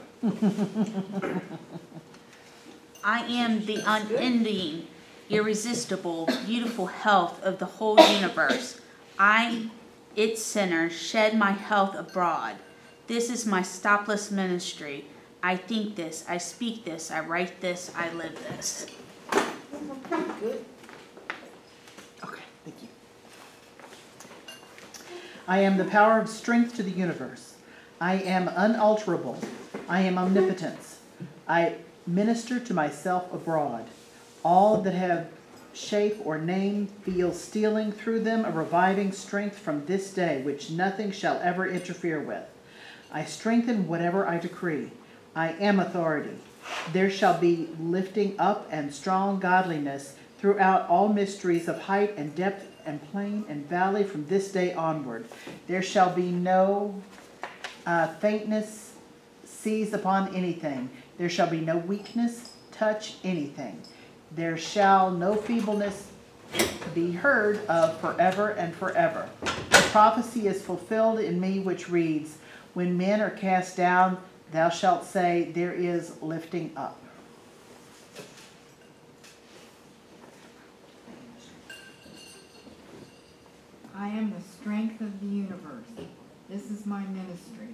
I am the unending, irresistible, beautiful health of the whole universe. I, its center, shed my health abroad. This is my stopless ministry. I think this, I speak this, I write this, I live this. Good. Okay, thank you. I am the power of strength to the universe. I am unalterable. I am omnipotence. I minister to myself abroad. All that have shape or name feel stealing through them a reviving strength from this day, which nothing shall ever interfere with. I strengthen whatever I decree. I am authority. There shall be lifting up and strong godliness throughout all mysteries of height and depth and plain and valley from this day onward. There shall be no faintness seize upon anything. There shall be no weakness touch anything. There shall no feebleness be heard of forever and forever. The prophecy is fulfilled in me which reads, when men are cast down, thou shalt say, there is lifting up. I am the strength of the universe. This is my ministry.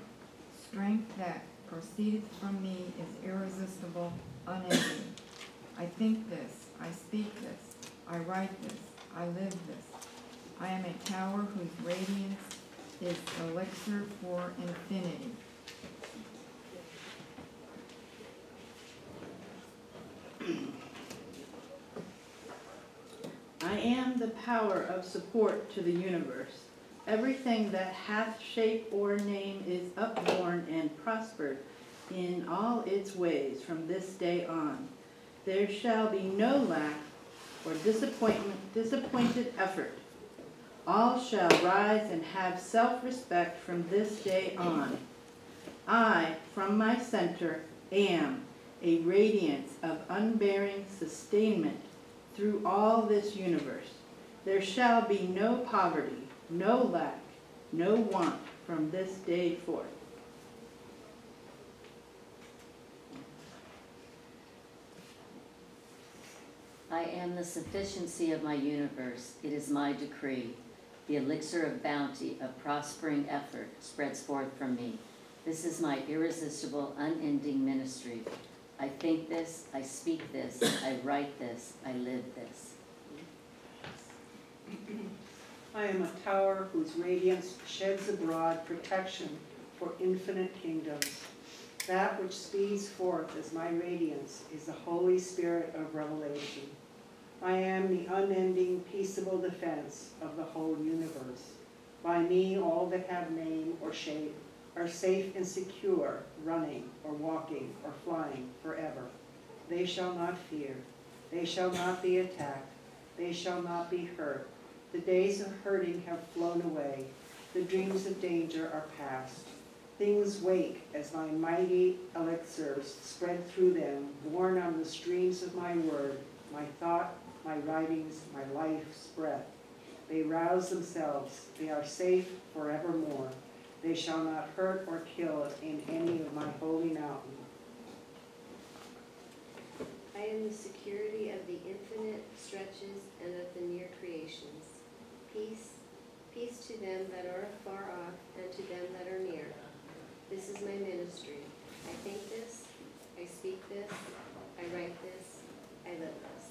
Strength that proceedeth from me is irresistible, unending. I think this, I speak this, I write this, I live this. I am a tower whose radiance is elixir for infinity. I am the power of support to the universe. Everything that hath shape or name is upborn and prospered in all its ways from this day on. There shall be no lack or disappointed effort. All shall rise and have self-respect from this day on. I, from my center, am a radiance of unbearing sustainment through all this universe. There shall be no poverty, no lack, no want from this day forth. I am the sufficiency of my universe. It is my decree. The elixir of bounty, of prospering effort, spreads forth from me. This is my irresistible, unending ministry. I think this, I speak this, I write this, I live this. I am a tower whose radiance sheds abroad protection for infinite kingdoms. That which speeds forth as my radiance is the Holy Spirit of revelation. I am the unending, peaceable defense of the whole universe. By me, all that have name or shape are safe and secure, running or walking or flying forever. They shall not fear. They shall not be attacked. They shall not be hurt. The days of hurting have flown away. The dreams of danger are past. Things wake as my mighty elixirs spread through them, borne on the streams of my word, my thought, my writings, my life's breath. They rouse themselves. They are safe forevermore. They shall not hurt or kill in any of my holy mountain. I am the security of the infinite stretches and of the near creations. Peace, peace to them that are far off and to them that are near. This is my ministry. I think this, I speak this, I write this, I live this.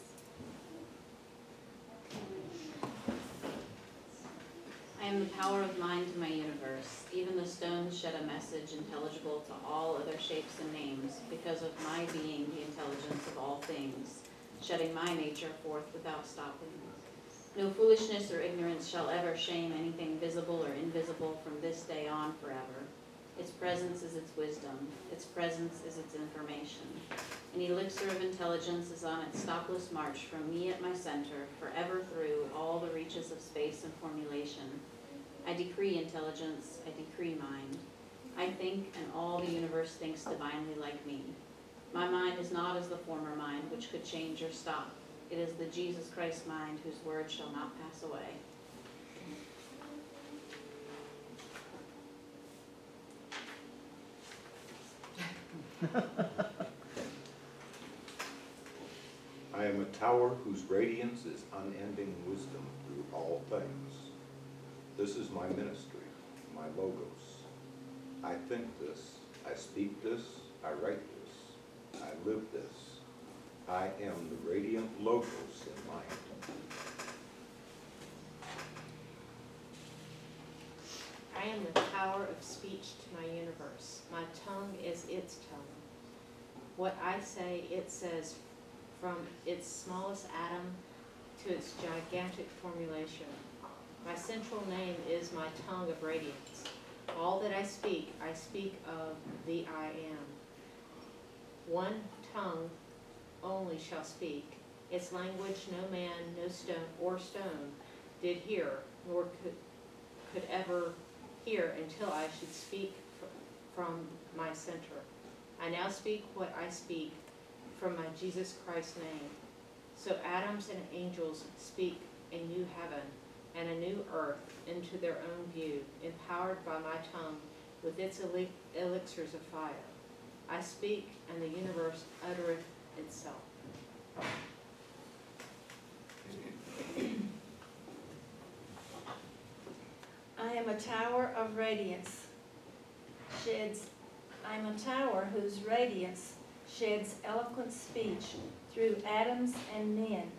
I am the power of mind to my universe. Even the stones shed a message intelligible to all other shapes and names, because of my being the intelligence of all things, shedding my nature forth without stopping. No foolishness or ignorance shall ever shame anything visible or invisible from this day on forever. Its presence is its wisdom. Its presence is its information. An elixir of intelligence is on its stopless march from me at my center, forever through all the reaches of space and formulation. I decree intelligence, I decree mind. I think, and all the universe thinks divinely like me. My mind is not as the former mind, which could change or stop. It is the Jesus Christ mind, whose word shall not pass away. I am a tower whose radiance is unending wisdom through all things. This is my ministry, my logos. I think this, I speak this, I write this, I live this. I am the radiant logos in mind. I am the power of speech to my universe. My tongue is its tongue. What I say, it says, from its smallest atom to its gigantic formulation. My central name is my tongue of radiance. All that I speak of the I am. One tongue only shall speak. Its language no man, no stone did hear, nor could ever hear until I should speak from my center. I now speak what I speak from my Jesus Christ name. So atoms and angels speak a new heaven and a new earth into their own view, empowered by my tongue with its elixirs of fire. I speak, and the universe uttereth itself. I am a tower of radiance. I am a tower whose radiance sheds eloquent speech through atoms and men.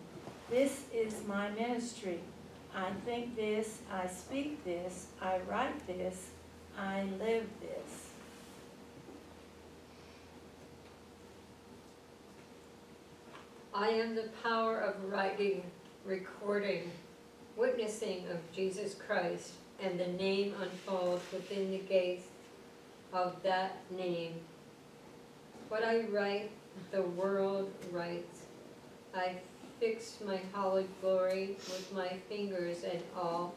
This is my ministry. I think this, I speak this, I write this, I live this. I am the power of writing, recording, witnessing of Jesus Christ, and the name unfolds within the gates of that name. What I write, the world writes. I fix my holy glory with my fingers, and all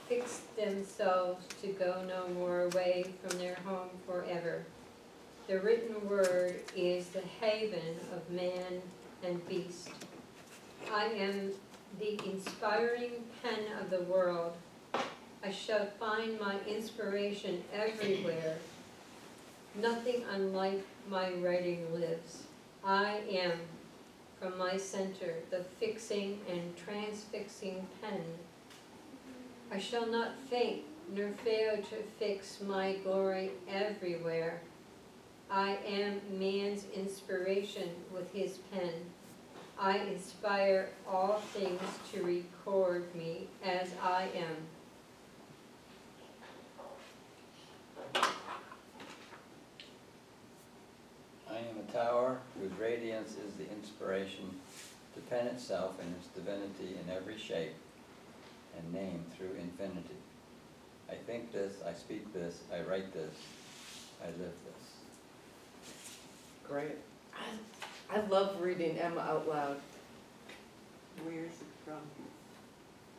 fixed themselves to go no more away from their home forever. The written word is the haven of man and beast. I am the inspiring pen of the world. I shall find my inspiration everywhere. Nothing unlike my writing lives. I am, from my center, the fixing and transfixing pen. I shall not faint nor fail to fix my glory everywhere. I am man's inspiration with his pen. I inspire all things to record me as I am. I am a tower whose radiance is the inspiration to pen itself in its divinity in every shape and name through infinity. I think this, I speak this, I write this, I live this. Great. I love reading Emma out loud. Where is it from?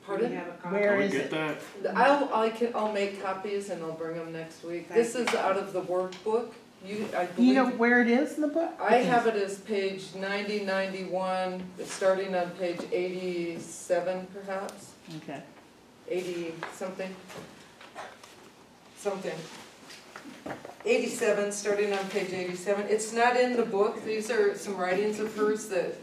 Pardon? Do you have a copy? Where Can we is get it? that? I'll make copies and I'll bring them next week. Thank This is out of the workbook. I Do you know believe, where it is in the book? I have it as page 90, 91, starting on page 87 perhaps, Okay. 80 something. Something. 87, starting on page 87. It's not in the book. These are some writings of hers that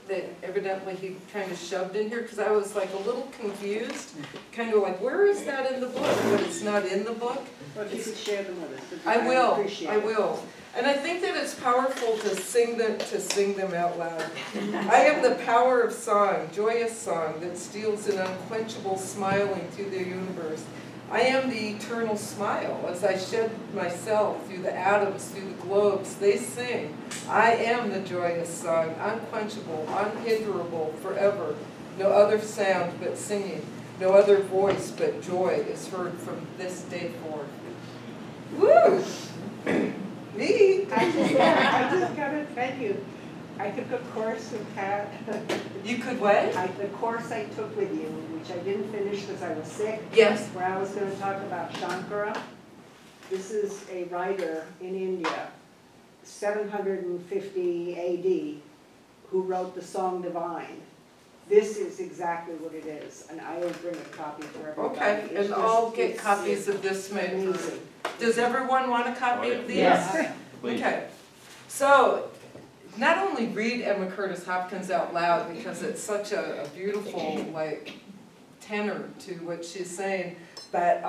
evidently he kind of shoved in here because I was like a little confused. Kind of like, where is that in the book? But it's not in the book. Well, if you could share them with us. I will. Appreciate I it. will. And I think that it's powerful to sing them out loud. I am the power of song, joyous song that steals an unquenchable smiling through the universe. I am the eternal smile. As I shed myself through the atoms, through the globes, they sing. I am the joyous song, unquenchable, unhinderable, forever. No other sound but singing, no other voice but joy is heard from this day forth. Woo! Me? I just gotta tell you, I took a course with Pat. You could what? The course I took with you, which I didn't finish because I was sick. Yes. Where I was gonna talk about Shankara. This is a writer in India, 750 AD, who wrote the song Divine. This is exactly what it is, and I will bring a copy for everybody. Okay, It's and I'll just- get it's copies of this made. amazing. Does everyone want a copy of these? Yes. Please. Okay, so not only read Emma Curtis Hopkins out loud because it's such a beautiful like tenor to what she's saying, but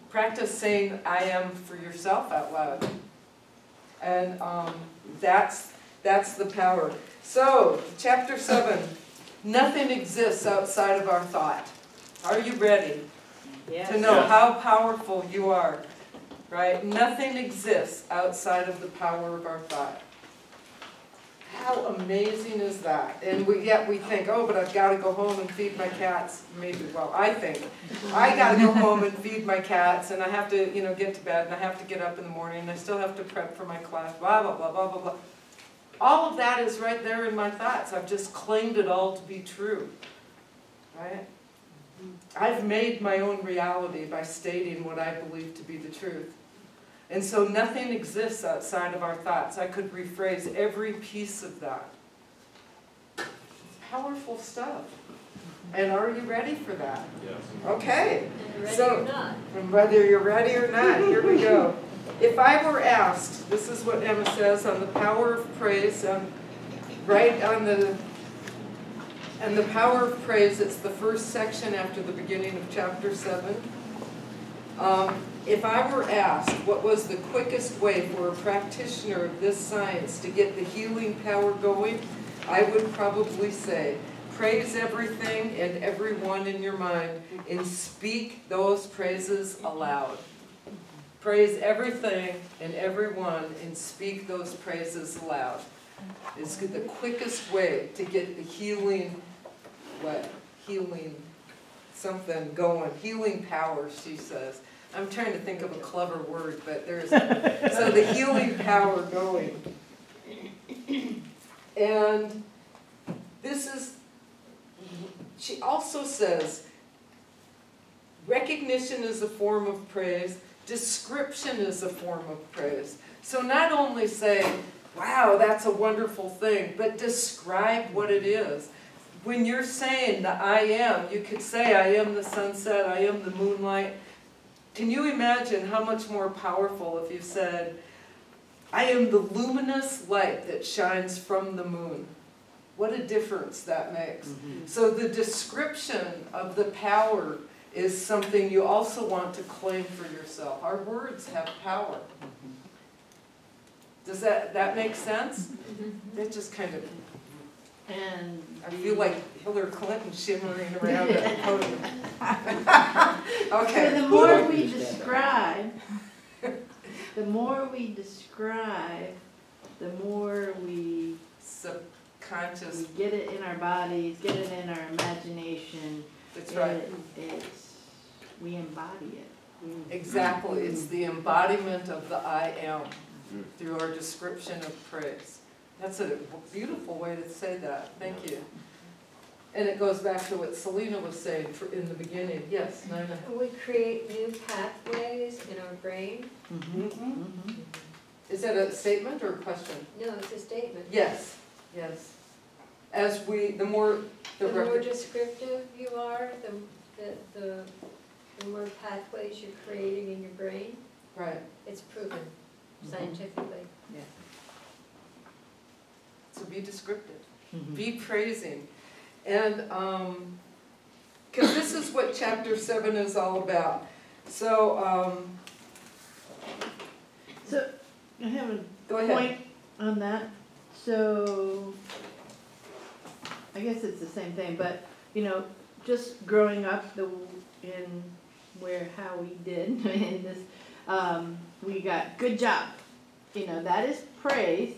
practice saying I am for yourself out loud. And that's the power. So, chapter 7, nothing exists outside of our thought. Are you ready to know how powerful you are? Right? Nothing exists outside of the power of our thought. How amazing is that? And yet we think, oh, but I've got to go home and feed my cats. Maybe, well, I think, I got to go home and feed my cats, and I have to, get to bed, and I have to get up in the morning, and I still have to prep for my class, blah, blah, blah, blah, blah, blah. All of that is right there in my thoughts. I've just claimed it all to be true. Right? I've made my own reality by stating what I believe to be the truth. And so nothing exists outside of our thoughts. I could rephrase every piece of that. It's powerful stuff. And are you ready for that? Yes. Okay. Ready So, or not. whether you're ready or not, here we go. If I were asked, this is what Emma says on the power of praise, right on the power of praise, it's the first section after the beginning of chapter 7. If I were asked what was the quickest way for a practitioner of this science to get the healing power going, I would probably say, praise everything and everyone in your mind and speak those praises aloud. Praise everything and everyone and speak those praises aloud. It's the quickest way to get the healing, something going. Healing power, she says. I'm trying to think of a clever word, but there's, so the healing power going. And this is, she also says, recognition is a form of praise, description is a form of praise. So not only say, wow, that's a wonderful thing, but describe what it is. When you're saying the I am, you could say I am the sunset, I am the moonlight. Can you imagine how much more powerful if you said, I am the luminous light that shines from the moon? What a difference that makes. Mm-hmm. So the description of the power is something you also want to claim for yourself. Our words have power. Does that make sense? Mm-hmm. That just kind of, And I feel like Hillary Clinton shimmering around at the podium. Okay. So the more we describe, the more we conscious. We get it in our bodies, get it in our imagination. That's right. We embody it. Exactly, it's the embodiment of the I am through our description of praise. That's a beautiful way to say that, thank you. And it goes back to what Selena was saying in the beginning. Yes, Nina? We create new pathways in our brain. Is that a statement or a question? No, it's a statement. Yes, yes. As the more descriptive you are, the more pathways you're creating in your brain. Right. It's proven scientifically. Yeah. So be descriptive. Be praising. And, because this is what chapter 7 is all about. So, So, I have a go ahead. point on that. So, I guess it's the same thing, but, just growing up how we did in this, we got good job. That is praise,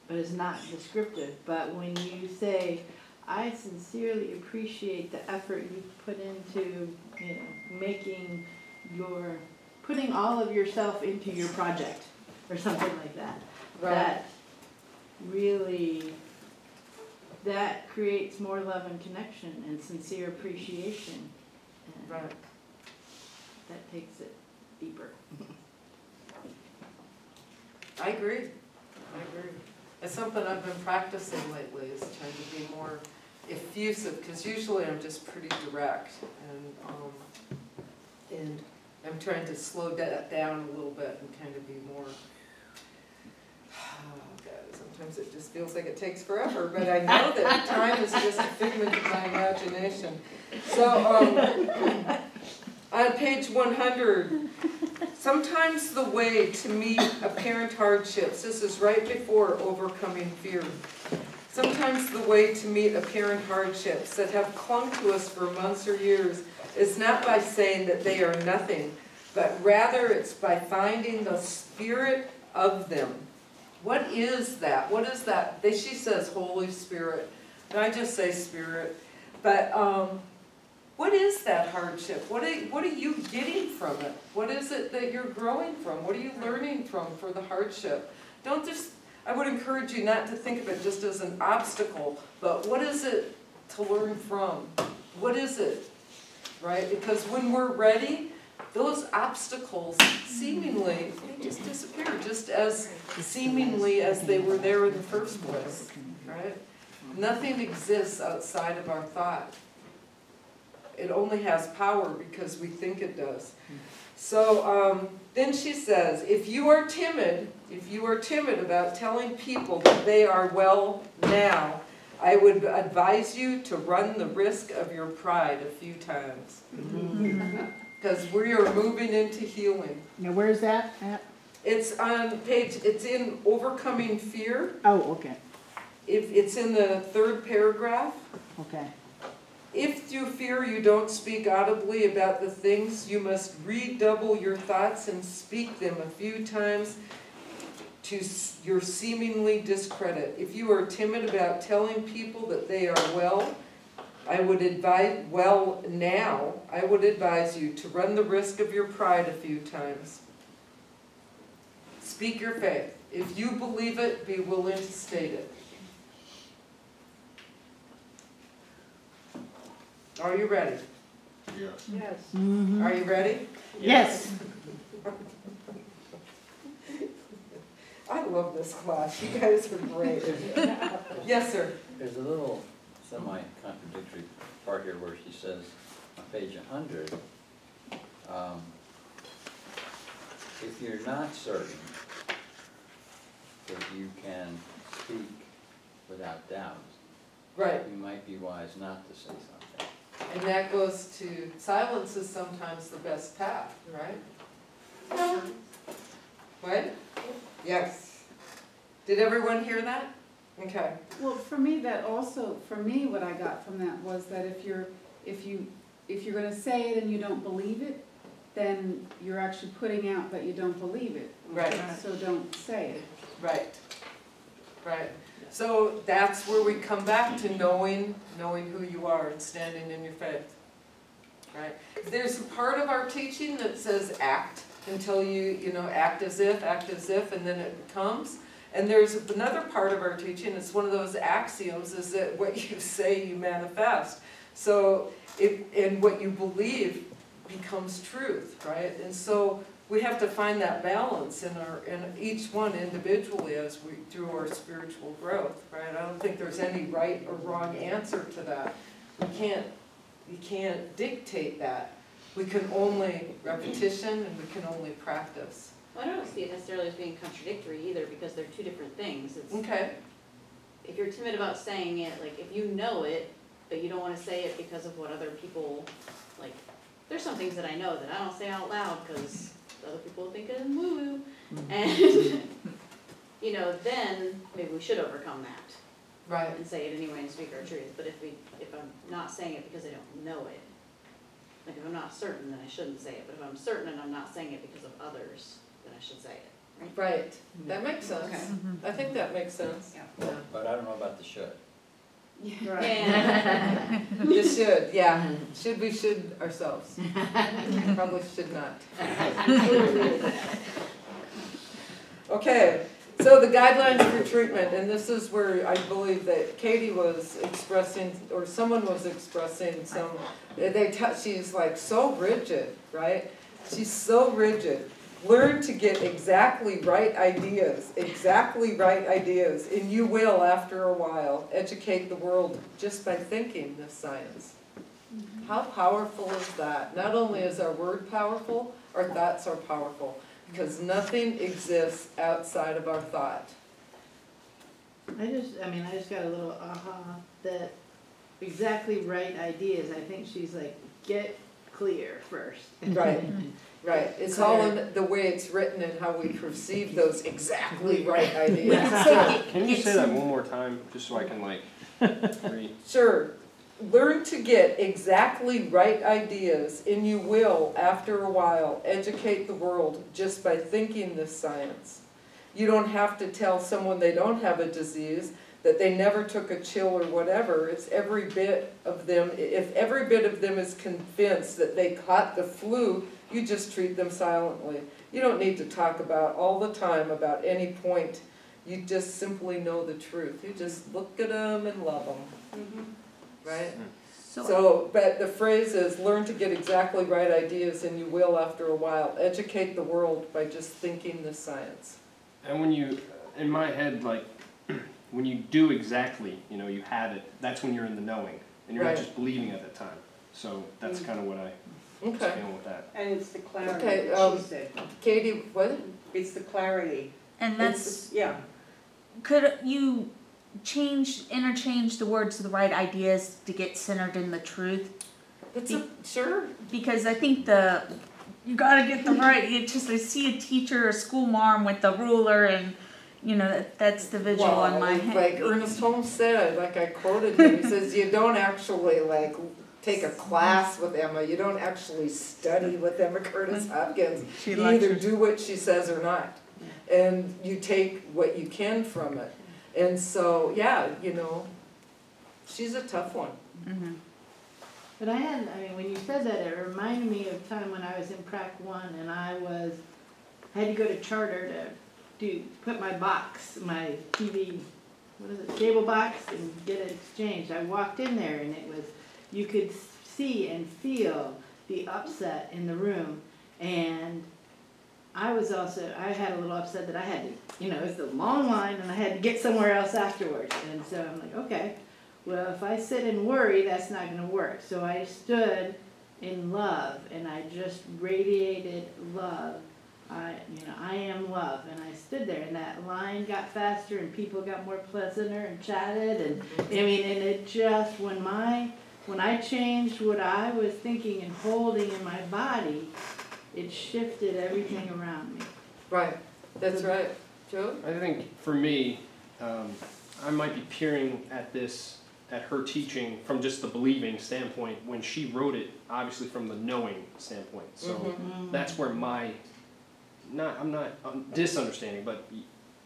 but it's not descriptive. But when you say, I sincerely appreciate the effort you put into, putting all of yourself into your project, or something like that. Right. That creates more love and connection and sincere appreciation. And right. That takes it deeper. I agree. It's something I've been practicing lately, is trying to be more effusive, because usually I'm just pretty direct, and I'm trying to slow that down a little bit and kind of be more, sometimes it just feels like it takes forever, but I know that time is just a figment of my imagination. So, on page 100, sometimes the way to meet apparent hardships, this is right before overcoming fear. Sometimes the way to meet apparent hardships that have clung to us for months or years is not by saying that they are nothing, but rather it's by finding the spirit of them. What is that? What is that? She says Holy Spirit, and I just say Spirit. But what is that hardship? What are you getting from it? What is it that you're growing from? What are you learning from for the hardship? I would encourage you not to think of it just as an obstacle, but what is it to learn from? What is it? Right? Because when we're ready, those obstacles seemingly, they just disappear, just as seemingly as they were there in the first place. Right? Nothing exists outside of our thought. It only has power because we think it does. So then she says, if you are timid about telling people that they are well now, I would advise you to run the risk of your pride a few times. Because we are moving into healing. Now where's that at? It's on it's in Overcoming Fear. Oh, okay. It's in the 3rd paragraph. Okay. If through fear you don't speak audibly about the things, you must redouble your thoughts and speak them a few times to your seemingly discredit. If you are timid about telling people that they are well, I would advise you to run the risk of your pride a few times. Speak your faith. If you believe it, be willing to state it. Are you ready? Yes. Yes. Are you ready? Yes. I love this class. You guys are great. Yes, sir. There's a little semi-contradictory part here where she says on page 100, if you're not certain that you can speak without doubt, right, you might be wise not to say something. And that goes to silence is sometimes the best path, right? What? Yes. Did everyone hear that? Okay. Well, for me, what I got from that was that if you're going to say it and you don't believe it, then you're actually putting out that you don't believe it. Right. So don't say it. Right. Right. So that's where we come back to knowing who you are and standing in your faith. Right? There's a part of our teaching that says act until you act as if, and then it becomes. And there's another part of our teaching, it's one of those axioms, is that what you say you manifest. So, and what you believe becomes truth, right? And so we have to find that balance in each one individually as we through our spiritual growth, right? I don't think there's any right or wrong answer to that. You can't dictate that. We can only repetition and we can only practice. Well, I don't see it necessarily as being contradictory either, because they're two different things. It's, okay. If you're timid about saying it, like if you know it, but you don't want to say it because of what other people, like, there's some things that I know that I don't say out loud because other people think I'm woo-woo. And, then maybe we should overcome that. Right. And say it anyway and speak our truth. But if I'm not saying it because I don't know it, like if I'm not certain, then I shouldn't say it. But if I'm certain and I'm not saying it because of others, then I should say it. Right. That makes sense. Okay. I think that makes sense. Yeah. But I don't know about the should. Yeah. You should, yeah. Should we should ourselves. Probably should not. Okay, so the guidelines for treatment, and this is where I believe that Katie was expressing, or someone was expressing some, she's like so rigid, right? She's so rigid. Learn to get exactly right ideas, and you will after a while educate the world just by thinking this science. How powerful is that? Not only is our word powerful, our thoughts are powerful, because nothing exists outside of our thought. I just got a little aha that exactly right ideas. I think she's like, get clear first. Right. Right, it's all in the way it's written and how we perceive those exactly right ideas. Can you say that one more time, just so I can read? Sure. Learn to get exactly right ideas, and you will, after a while, educate the world just by thinking this science. You don't have to tell someone they don't have a disease, that they never took a chill or whatever. It's every bit of them. If every bit of them is convinced that they caught the flu, you just treat them silently. You don't need to talk about all the time about any point. You just simply know the truth. You just look at them and love them. Right? So, but the phrase is, learn to get exactly right ideas, and you will after a while. Educate the world by just thinking this science. And when you, in my head, when you do exactly, you have it, that's when you're in the knowing, and you're not just believing at the time. So that's kind of what I was feeling with that. And it's the clarity Okay, that she said. Katie, what? It's the clarity. And that's, yeah. Could you interchange the words the right ideas to get centered in the truth? Sure. Because I think you gotta get the right, I see a teacher, a school mom with the ruler and, that's the visual in my head. Like Ernest Holmes said, like I quoted him, he says, you don't actually take a class with Emma, you don't actually study with Emma Curtis Hopkins. You either do what she says or not. And you take what you can from it. And so, yeah, she's a tough one. But when you said that, it reminded me of time when I was in Prac 1 and I had to go to Charter to put my TV, cable box and get it exchanged. I walked in there and you could see and feel the upset in the room. And I had a little upset that I had to, it was a long line and I had to get somewhere else afterwards. And so I'm like, okay, well, if I sit and worry, that's not going to work. So I stood in love and I just radiated love. I am love. And I stood there and that line got faster and people got more pleasanter and chatted. And and it just, when I changed what I was thinking and holding in my body, it shifted everything around me. Right. That's right. Joe? I think for me, I might be peering at her teaching from just the believing standpoint when she wrote it, obviously from the knowing standpoint. So that's where I'm not disunderstanding, but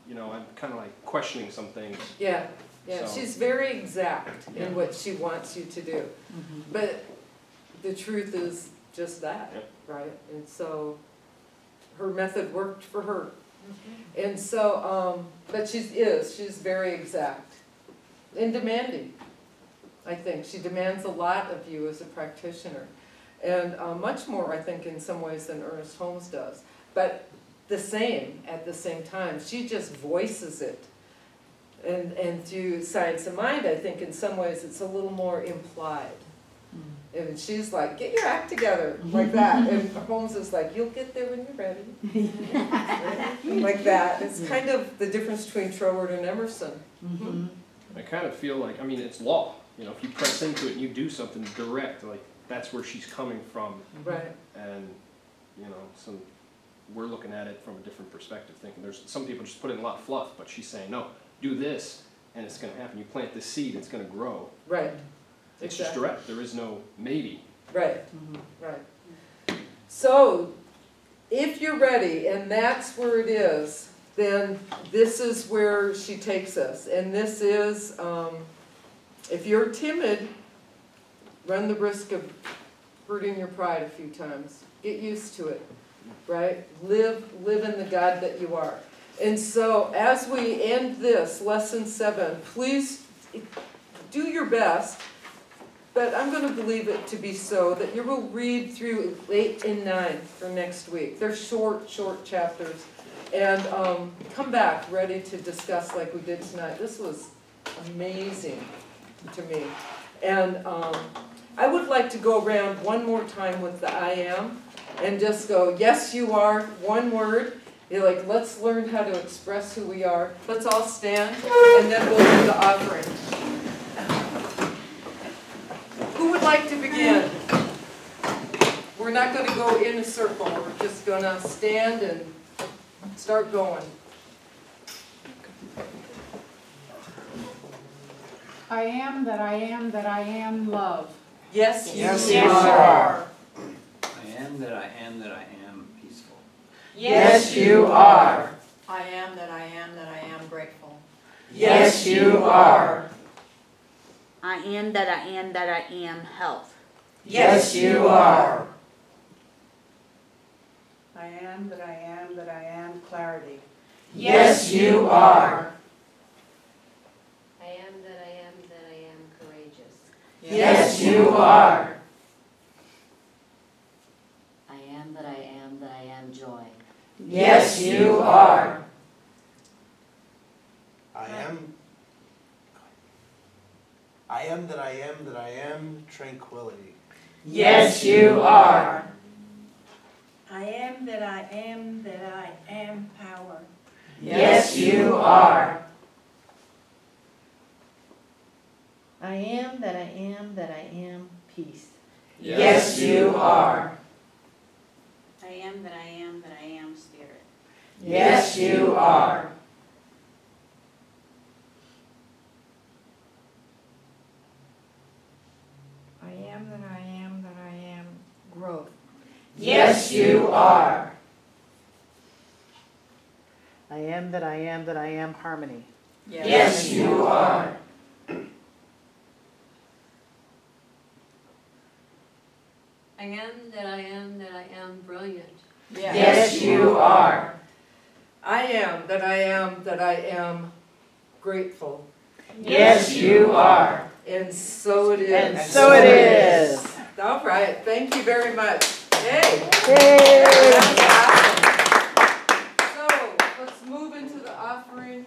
you know, I'm kind of like questioning some things. Yeah, yeah, So- she's very exact Yeah. in what she wants you to do. But the truth is just that, Yep. right? And so her method worked for her. And so, but she's very exact and demanding, I think. She demands a lot of you as a practitioner. And much more, I think, in some ways than Ernest Holmes does. But the same at the same time. She just voices it. And through Science of Mind, I think in some ways it's a little more implied. And she's like, get your act together, like that. And Holmes is like, you'll get there when you're ready. Like that. It's kind of the difference between Troward and Emerson. I kind of feel like, I mean, it's law. You know, if you press into it and you do something direct, like, that's where she's coming from. Right. And, you know, we're looking at it from a different perspective, thinking there's some people just put in a lot of fluff, but she's saying, no, do this, and it's going to happen. You plant this seed, it's going to grow. Right. It's just direct. There is no maybe. Right. Right. So, if you're ready, and that's where it is, then this is where she takes us. And this is, if you're timid, run the risk of hurting your pride a few times. Get used to it, right? Live in the God that you are. And so, as we end this, lesson 7, please do your best. But I'm going to believe it to be so, that you will read through 8 and 9 for next week. They're short chapters. And come back ready to discuss like we did tonight. This was amazing to me. And I would like to go around one more time with the I am and just go, yes, you are, one word. You're like, let's learn how to express who we are. Let's all stand, and then we'll do the offering. Who would like to begin? We're not going to go in a circle. We're just going to stand and start going. I am that I am that I am love. Yes, Yes, you you are. I am that I am that I am peaceful. Yes, you are. I am that I am that I am grateful. Yes, you are. I am that I am that I am health. Yes, you are. I am that I am that I am clarity. Yes, you are. I am that I am that I am courageous. Yes, you are. I am that I am that I am joy. Yes, you are. I am that I am that I am tranquility. Yes, you are. I am that I am that I am power. Yes, you are. I am that I am that I am peace. Yes, you are. I am that I am that I am spirit. Yes, you are. I am that I am that I am growth. Yes, you are. I am that I am that I am harmony. Yes, you are. I am that I am that I am brilliant. Yes, you are. I am that I am that I am grateful. Yes, you are. And so it is. And so it is. All right, thank you very much. Hey. Yay. That's awesome. So, let's move into the offering.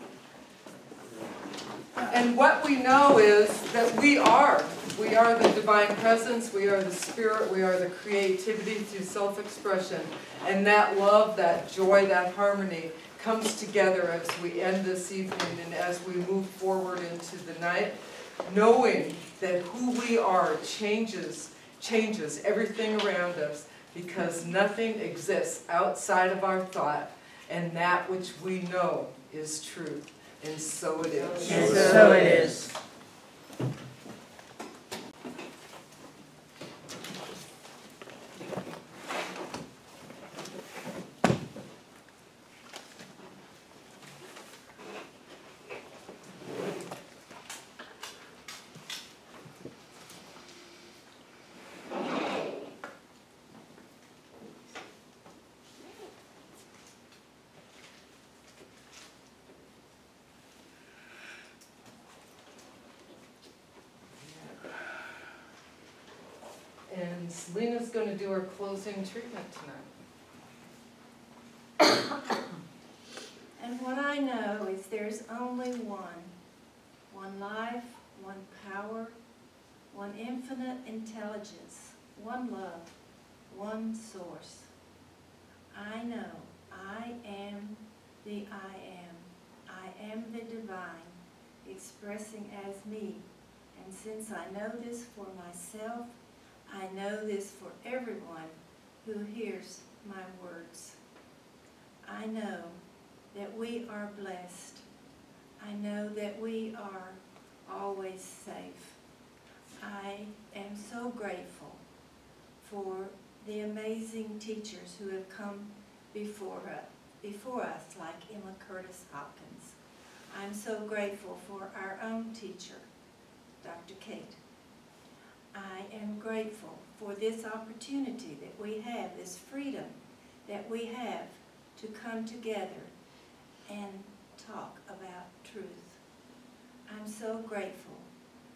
And what we know is that we are the divine presence, we are the spirit, we are the creativity through self-expression. And that love, that joy, that harmony comes together as we end this evening and as we move forward into the night, knowing that who we are changes everything around us, because nothing exists outside of our thought, and that which we know is truth. And so it is. And so it is. And Lena's gonna do our closing treatment tonight. And what I know is there's only one life, one power, one infinite intelligence, one love, one source. I know I am the I am. I am the divine, expressing as me. And since I know this for myself, I know this for everyone who hears my words. I know that we are blessed. I know that we are always safe. I am so grateful for the amazing teachers who have come before us, like Emma Curtis Hopkins. I'm so grateful for our own teacher, Dr. Kate. I am grateful for this opportunity that we have, this freedom that we have to come together and talk about truth. I'm so grateful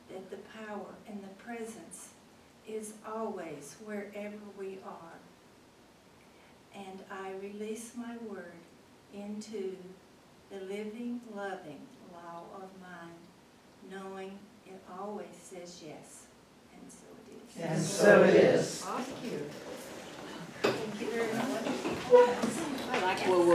that the power and the presence is always wherever we are. And I release my word into the living, loving law of mind, knowing it always says yes. And so it is. And so it is. Thank you. Thank you very much. I like where we're